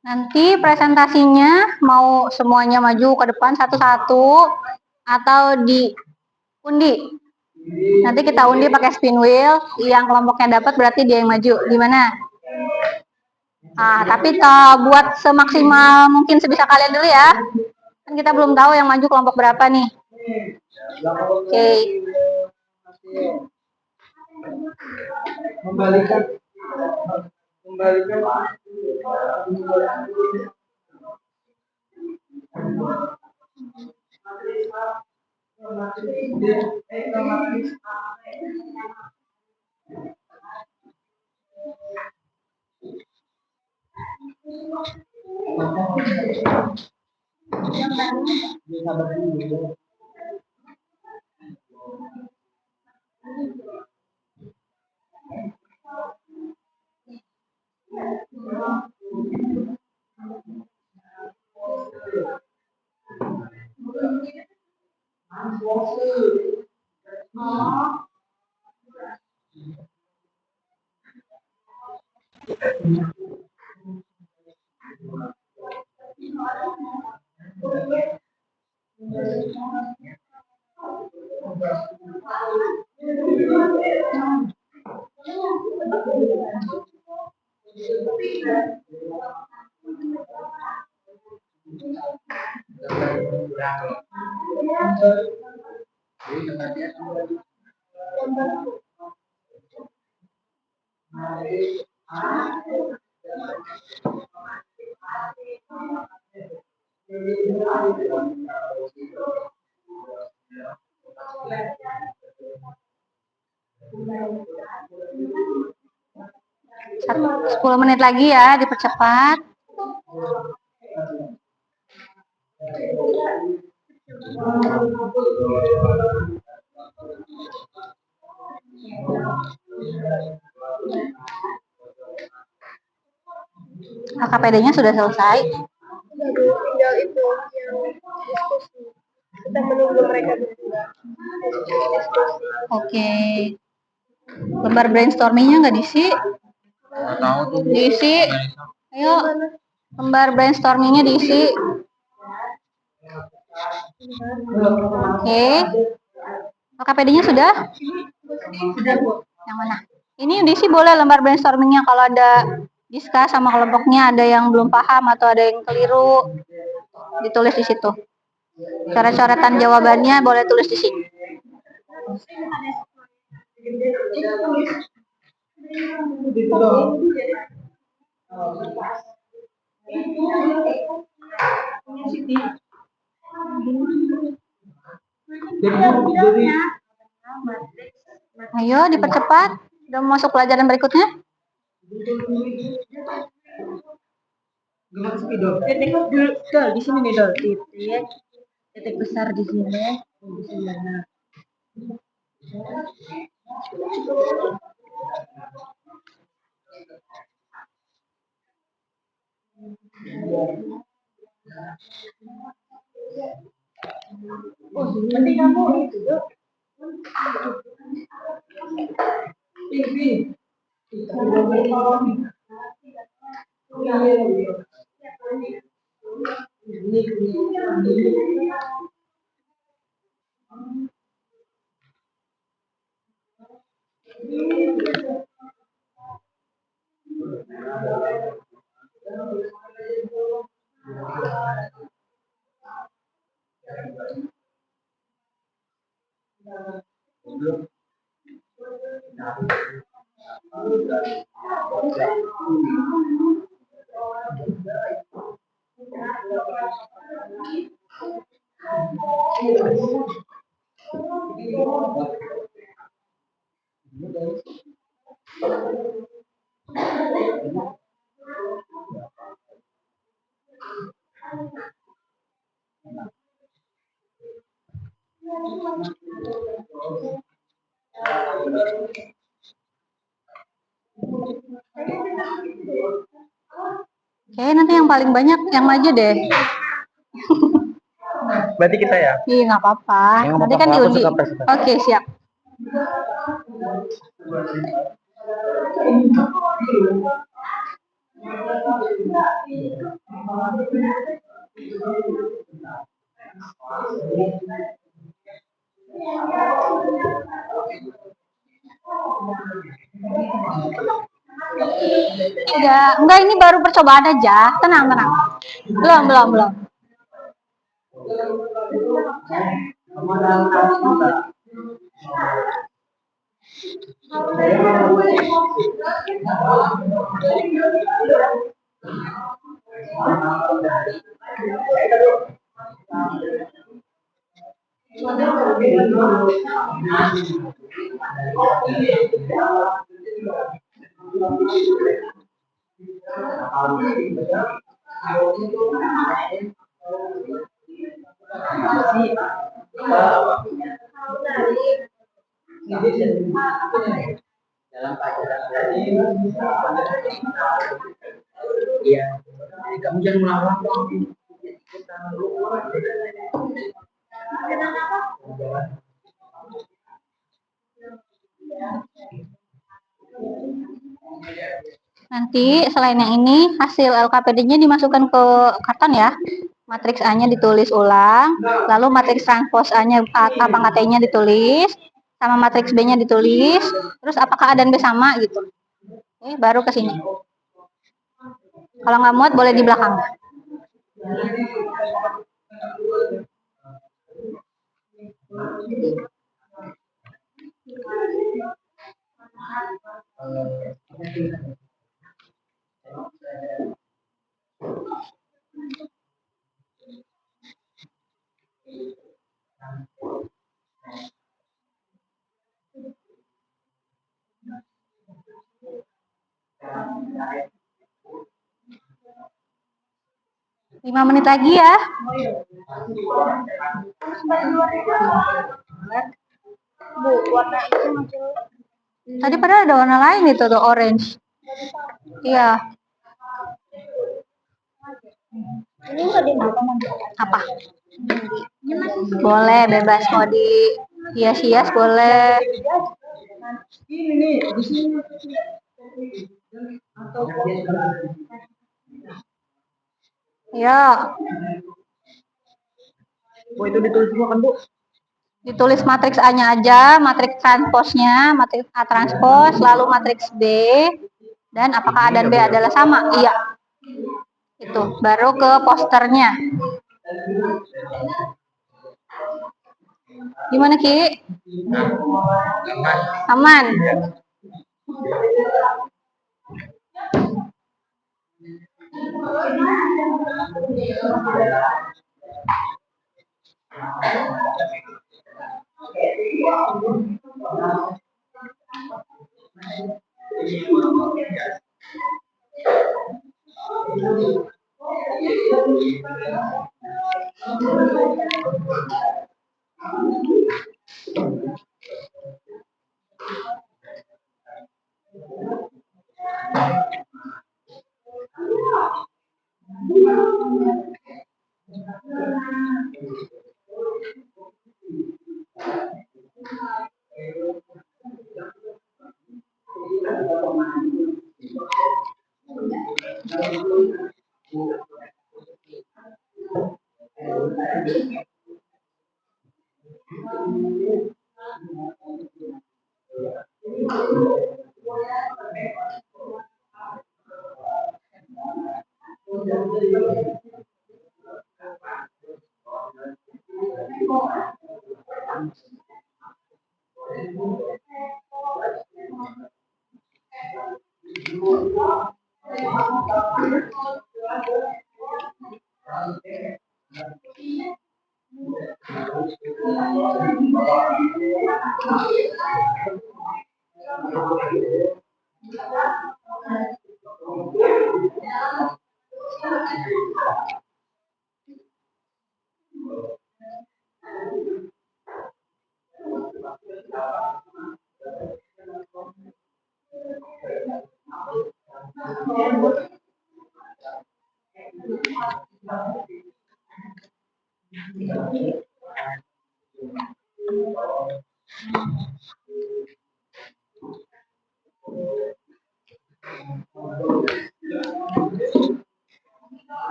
Nanti presentasinya mau semuanya maju ke depan satu-satu atau diundi. Nanti kita undi pakai spin wheel, yang kelompoknya dapat berarti dia yang maju. Gimana? Tapi buat semaksimal mungkin sebisa kalian dulu ya. Kan kita belum tahu yang maju kelompok berapa nih. Oke. Kembalikan. Sepuluh menit lagi ya, dipercepat. KKPD-nya sudah selesai. Tinggal itu yang diskusi. Kita menunggu mereka berdua. Oke. Lembar brainstormingnya nggak diisi? Nggak tahu tuh. Diisi. Ayo, lembar brainstormingnya diisi. Oke. KKPD-nya sudah? Sudah, Bu. Yang mana? Ini diisi boleh lembar brainstormingnya kalau ada diskus sama kelompoknya, ada yang belum paham atau ada yang keliru, ditulis di situ. Coret-coretan jawabannya boleh tulis di sini. Ayo dipercepat. Udah mau masuk pelajaran berikutnya? Titik dol di sini nih dol, titik besar di sini, di sini. Oh, nanti kamu itu dok. Oke, nanti yang paling banyak yang maju deh. Berarti kita ya? Iya, nggak apa-apa. Ya, Nanti apa-apa. kan Aku diundi. suka presentasi. Oke, siap. Enggak, ini baru percobaan aja. Tenang, tenang. Belum. Dalam pelajaran tadi, iya, jadi kamu jangan melawan. Nanti selain yang ini, hasil LKPD-nya dimasukkan ke karton ya. Matriks A-nya ditulis ulang, lalu matriks transpose A-nya apangkat T-nya ditulis, sama matriks B-nya ditulis, terus apakah A dan B sama gitu. Oke, baru ke sini. Kalau nggak muat boleh di belakang. Lima menit lagi ya. Bu, warna itu macam Tadi padahal ada warna lain itu tuh, orange. Iya. ini nggak dimakan. Apa? Boleh, bebas mau di hias-hias boleh. Ini nih, di sini. Ya, Oh, itu ditulis semua kan, Bu? ditulis matriks A-nya aja, matriks transpose-nya, matriks A transpose, lalu matriks B, dan apakah A dan B adalah sama? Iya. Itu, baru ke posternya. Gimana, Ki? Aman?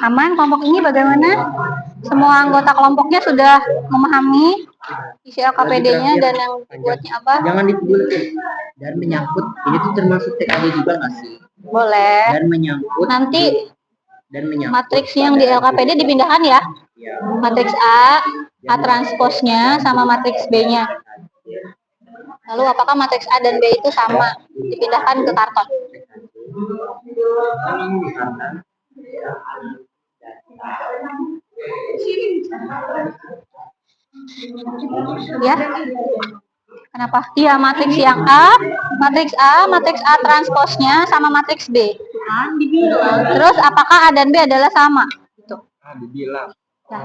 Aman kelompok ini bagaimana? Semua anggota kelompoknya sudah memahami isi LKPD-nya dan yang dibuatnya apa? Jangan ditulis. Dan menyangkut, ini tuh termasuk TKD juga nggak sih? Boleh. Dan menyangkut. Nanti dan menyangkut matriks yang di LKPD dipindahkan ya. ya, Matriks A transposnya sama matriks B-nya. Lalu apakah matriks A dan B itu sama? Dipindahkan ke karton. Ya. Kenapa? Iya, matriks yang matriks A transposnya sama matriks B. Terus apakah A dan B adalah sama? Gitu. dibilang. Ya.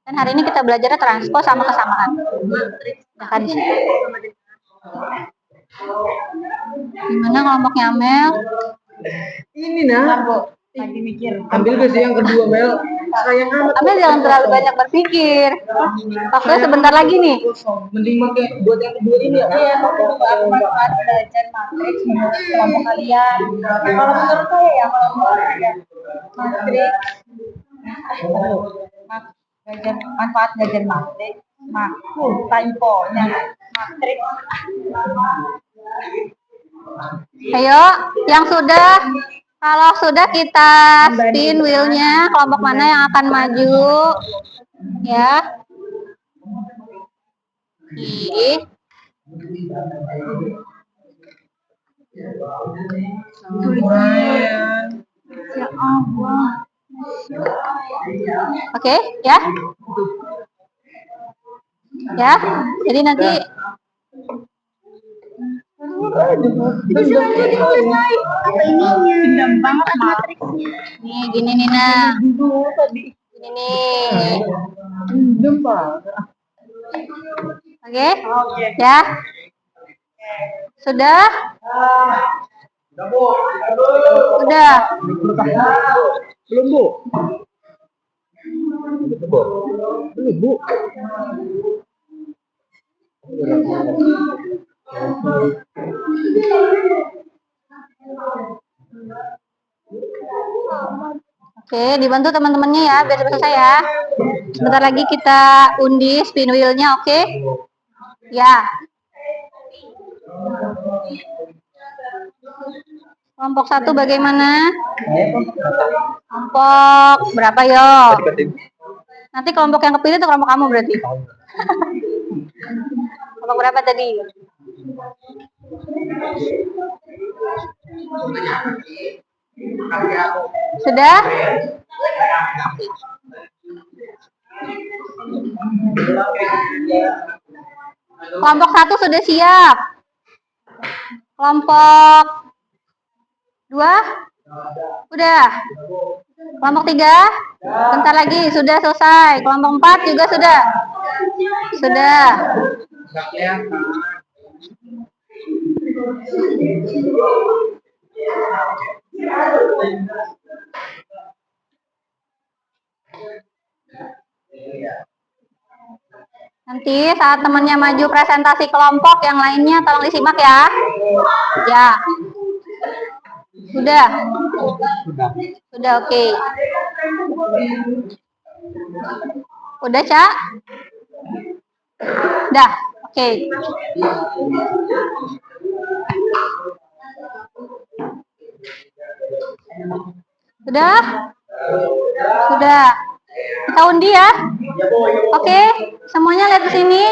Dan hari ini kita belajarnya transpos sama kesamaan. Nah, kan di situ. Gimana kelompoknya Amel? Ini nah, lagi mikir. Ambil gak sih yang kedua, Mel? Sayang amat. Amel jangan terlalu banyak berpikir. Waktunya sebentar lagi nih. Mending pakai buat yang kedua ini ya. Iya, aku manfaat belajar matriks menurut kelompok kalian. Kalau menurut saya ya, kalau menurut saya matriks manfaat belajar matriks, typo-nya matriks. Ayo, yang sudah, kalau sudah kita spin wheelnya, kelompok mana yang akan maju? Ya. Ih. Ya Allah. Oke, ya. Ya, jadi nanti nih gini nih nah. Gini nih. Oke? Ya. Sudah? Sudah. Belum, Bu. Belum, Bu. Oke, dibantu teman-temannya ya, biar cepat selesai ya. Sebentar lagi kita undi spin wheel-nya, oke? Ya. Kelompok 1 bagaimana? Kelompok berapa yo? Nanti kelompok yang kepilih itu kelompok kamu berarti. Kelompok berapa tadi? Sudah? Kelompok 1 sudah siap. Kelompok 2? Udah. Kelompok 3? Bentar lagi, sudah selesai. Kelompok 4 juga sudah. Sudah. Nanti saat temannya maju presentasi kelompok yang lainnya tolong disimak ya. Ya. Sudah. Sudah oke. Udah, Cak? Dah, oke. Sudah? Sudah. Kita undi ya. Oke, semuanya lihat ke sini.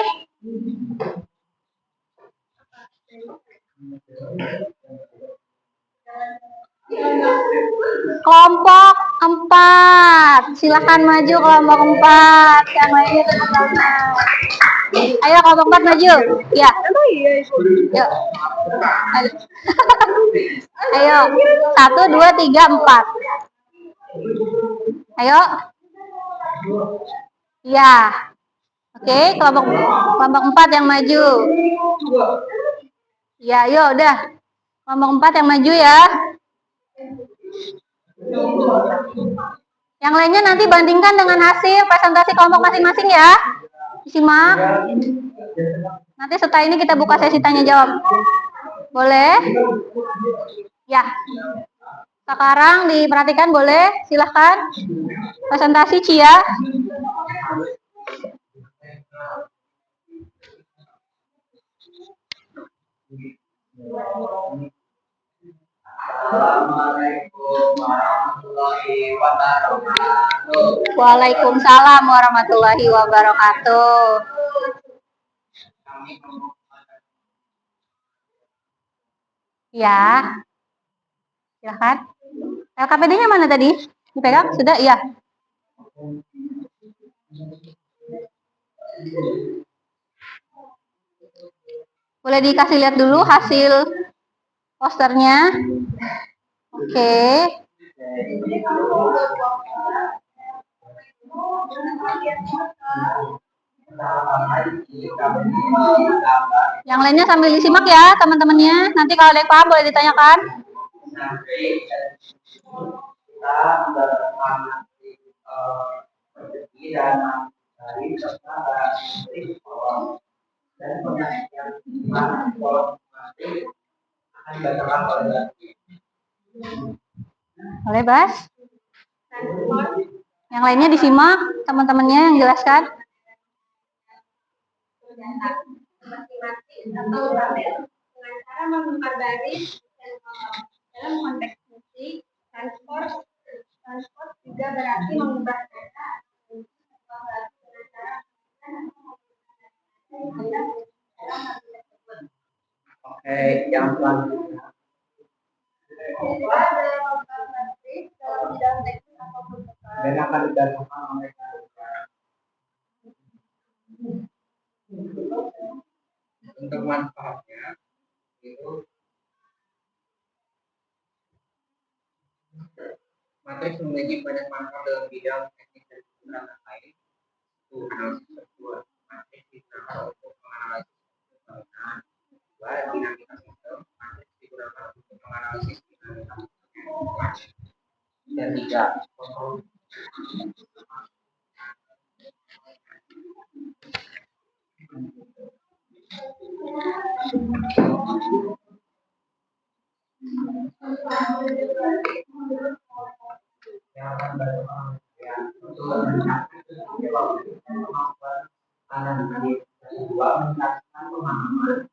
Kelompok 4. Silakan maju kelompok 4. Yang lainnya tepuk tangan. Ayo kelompok 4 maju. Ya. Yuk. Ayo. 1, 2, 3, 4. Ayo. Ya. Oke, kelompok 4 yang maju. Ya, yuk udah. Kelompok 4 yang maju ya. Yang lainnya nanti bandingkan dengan hasil presentasi kelompok masing-masing ya. Disimak. Nanti setelah ini kita buka sesi tanya jawab. Boleh? Ya. Sekarang diperhatikan boleh? Silahkan. Presentasi Cia. Assalamualaikum warahmatullahi wabarakatuh. Waalaikumsalam warahmatullahi wabarakatuh. Ya, silakan. LKPD-nya mana tadi? Dipegang? Sudah? Iya. Boleh dikasih lihat dulu hasil posternya. Oke. Yang lainnya sambil disimak ya teman-temannya. Nanti kalau ada yang paham boleh ditanyakan. Kita mengamati rezeki dan dari serta dan pengertian mana masing akan dibacakan oleh Boleh, Bas? Yang lainnya disimak teman-temannya yang jelaskan. Masing-masing atau label dengan cara membongkar baris dan kolom. Dalam konteks musik, transport juga berarti mengubah data atau lagu dengan cara Oke, yang selanjutnya. Dan akan dibacakan oleh untuk manfaatnya itu matriks memiliki banyak manfaat dalam bidang teknik dan penggunaan lain. Itu analisis struktur matriks digunakan untuk menganalisis bangunan. Dua, dinamika sistem matriks digunakan untuk menganalisis dinamika sistem. Dan tiga, yang akan berkembang ya untuk kemampuan kanan kiri kedua meningkatkan pemahaman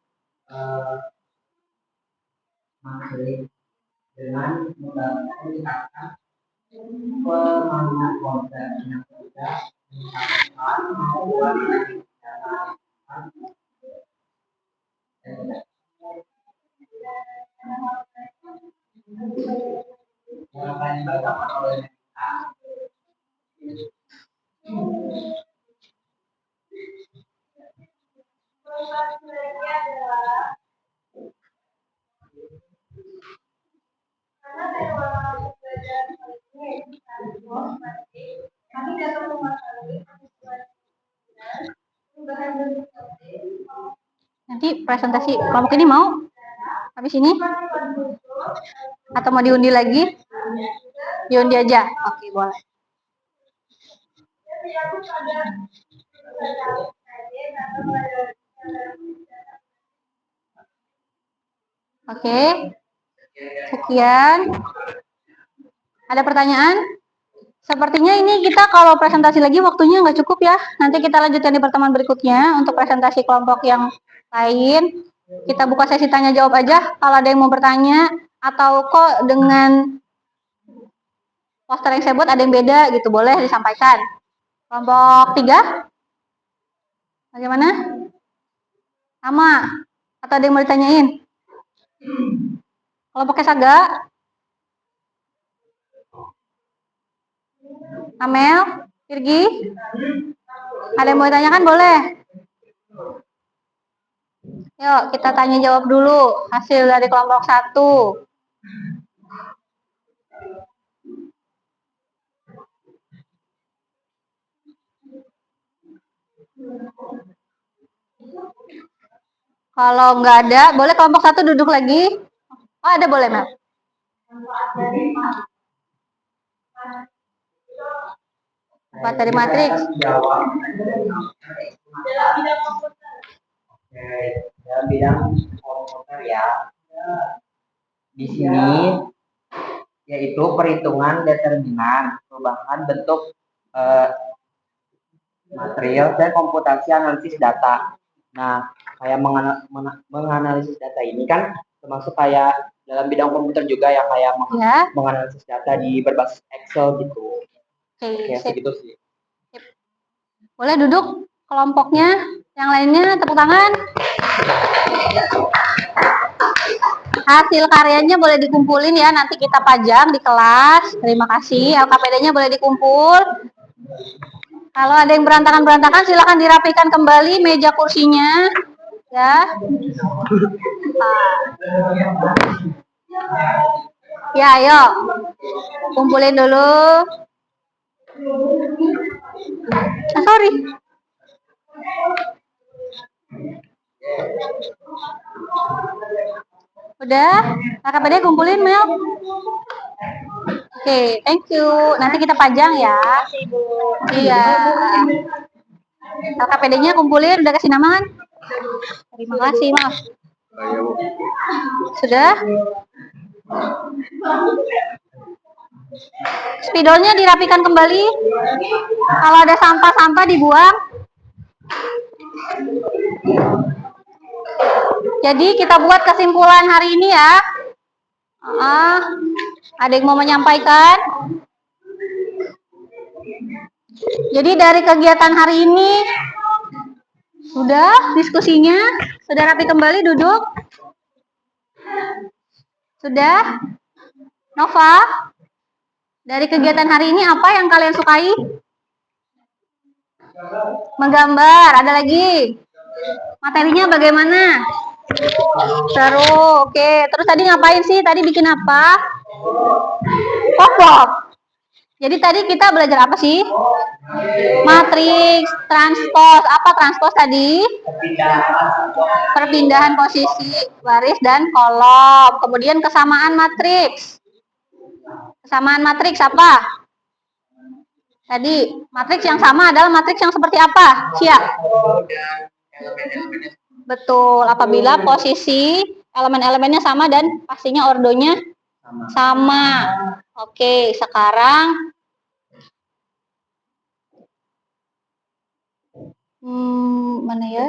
materi dengan meningkatkan pemahaman konsep yang ketiga meningkatkan kemampuan yang akan dibacakan oleh Nanti presentasi kelompok ini mau habis ini atau mau diundi lagi? Diundi aja. Oke, boleh. Oke. Sekian. Ada pertanyaan? Sepertinya ini kita kalau presentasi lagi waktunya nggak cukup ya. Nanti kita lanjutkan di pertemuan berikutnya untuk presentasi kelompok yang lain. Kita buka sesi tanya jawab aja kalau ada yang mau bertanya atau kok dengan poster yang saya buat ada yang beda gitu, boleh disampaikan. Kelompok 3? Bagaimana? Sama? Atau ada yang mau ditanyain? Kelompoknya Saga? Amel? Virgi? Ada yang mau ditanyakan? Boleh. Yuk, kita tanya jawab dulu hasil dari kelompok 1. Kalau nggak ada, boleh kelompok 1 duduk lagi. Oh, ada boleh, Mel. Empat dari matriks. Dalam bidang komputer ya. Di sini yaitu perhitungan determinan, perubahan bentuk material dan komputasi analisis data. Nah, kayak menganalisis data ini kan termasuk kayak dalam bidang komputer juga ya, kayak Ya. menganalisis data di berbasis Excel gitu. Oke, Kayak sip. segitu sih. Boleh duduk kelompoknya. Yang lainnya tepuk tangan. Hasil karyanya boleh dikumpulin ya, nanti kita pajang di kelas. Terima kasih. LKPD-nya boleh dikumpul. Kalau ada yang berantakan-berantakan, silakan dirapikan kembali meja kursinya. Ya. Ya, ayo. Kumpulin dulu. Sorry. Udah? LKPD kumpulin, Mel. Oke, thank you. Nanti kita pajang ya. Iya. LKPD-nya kumpulin, udah kasih nama kan? Terima kasih, maaf. Sudah? Spidolnya dirapikan kembali. Kalau ada sampah-sampah dibuang. Jadi kita buat kesimpulan hari ini ya. Ada yang mau menyampaikan? Jadi dari kegiatan hari ini sudah diskusinya, sudah rapi kembali duduk. Sudah? Nova, dari kegiatan hari ini apa yang kalian sukai? Menggambar, ada lagi? Materinya bagaimana? Seru, oke. Terus tadi ngapain sih? Tadi bikin apa? Pop-pop. Jadi tadi kita belajar apa sih? Matriks, transpose. Apa transpose tadi? Perpindahan posisi baris dan kolom. Kemudian kesamaan matriks. Kesamaan matriks apa? Tadi matriks yang sama adalah matriks yang seperti apa? Siap. Betul, apabila posisi elemen-elemennya sama dan pastinya ordonya sama. Oke, sekarang mana ya?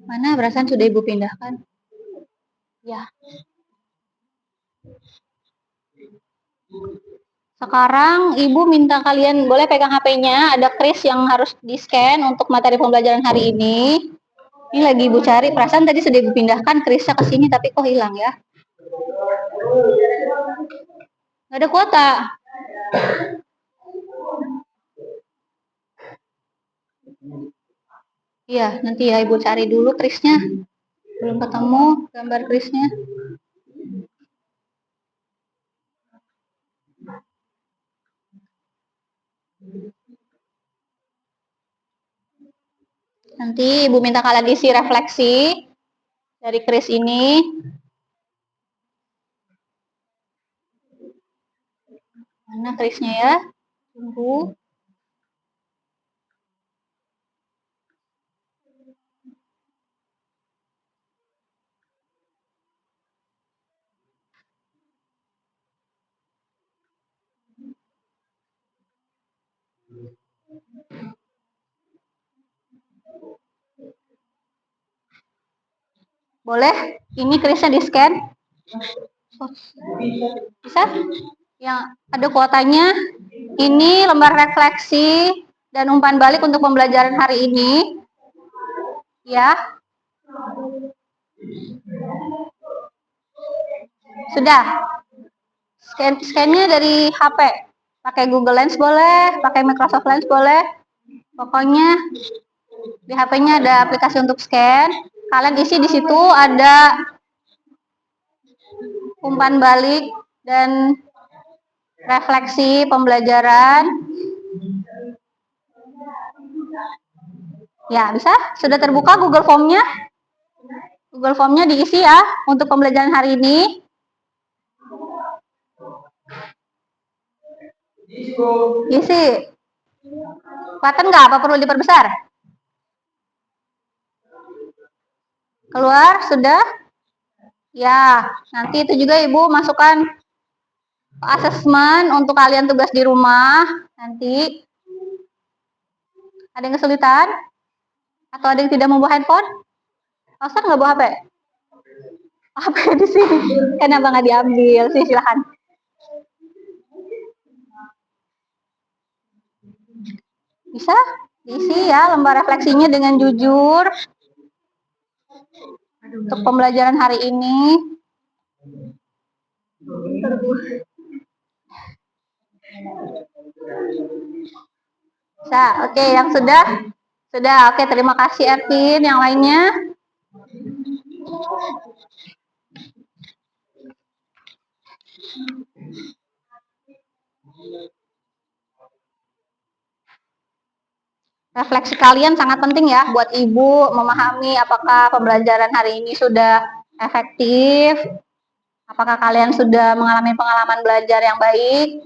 Mana berasan sudah Ibu pindahkan? Ya. Sekarang Ibu minta kalian boleh pegang HP-nya, ada kris yang harus di-scan untuk materi pembelajaran hari ini. Ini lagi Ibu cari, perasaan tadi sudah Ibu pindahkan krisnya ke sini tapi kok hilang ya? Nggak ada kuota. Iya, nanti ya Ibu cari dulu krisnya. Belum ketemu gambar krisnya. Nanti Ibu minta kalian isi refleksi dari kris ini. Mana krisnya ya? Tunggu. Boleh? Ini krisnya di-scan? Bisa? Yang ada kuotanya. Ini lembar refleksi dan umpan balik untuk pembelajaran hari ini. Ya. Sudah. Scan-nya dari HP. Pakai Google Lens boleh, pakai Microsoft Lens boleh. Pokoknya di HP-nya ada aplikasi untuk scan. Kalian isi di situ ada umpan balik dan refleksi pembelajaran. Ya, bisa? Sudah terbuka Google Form-nya? Google Form-nya diisi ya untuk pembelajaran hari ini. Isi. Kelihatan nggak? Apa perlu diperbesar? Keluar, sudah? Ya, nanti itu juga Ibu masukkan asesmen untuk kalian tugas di rumah. Nanti ada yang kesulitan? Atau ada yang tidak mau bawa handphone? Ustaz nggak bawa HP? HP di sini. Kenapa nggak diambil? Sih, silahkan. Bisa diisi ya lembar refleksinya dengan jujur. Untuk pembelajaran hari ini. Bisa, oke, yang sudah? Sudah, oke, terima kasih Ervin. Yang lainnya? Refleksi kalian sangat penting ya buat Ibu memahami apakah pembelajaran hari ini sudah efektif, apakah kalian sudah mengalami pengalaman belajar yang baik.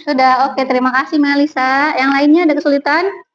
Sudah, oke, terima kasih Melisa. Yang lainnya ada kesulitan?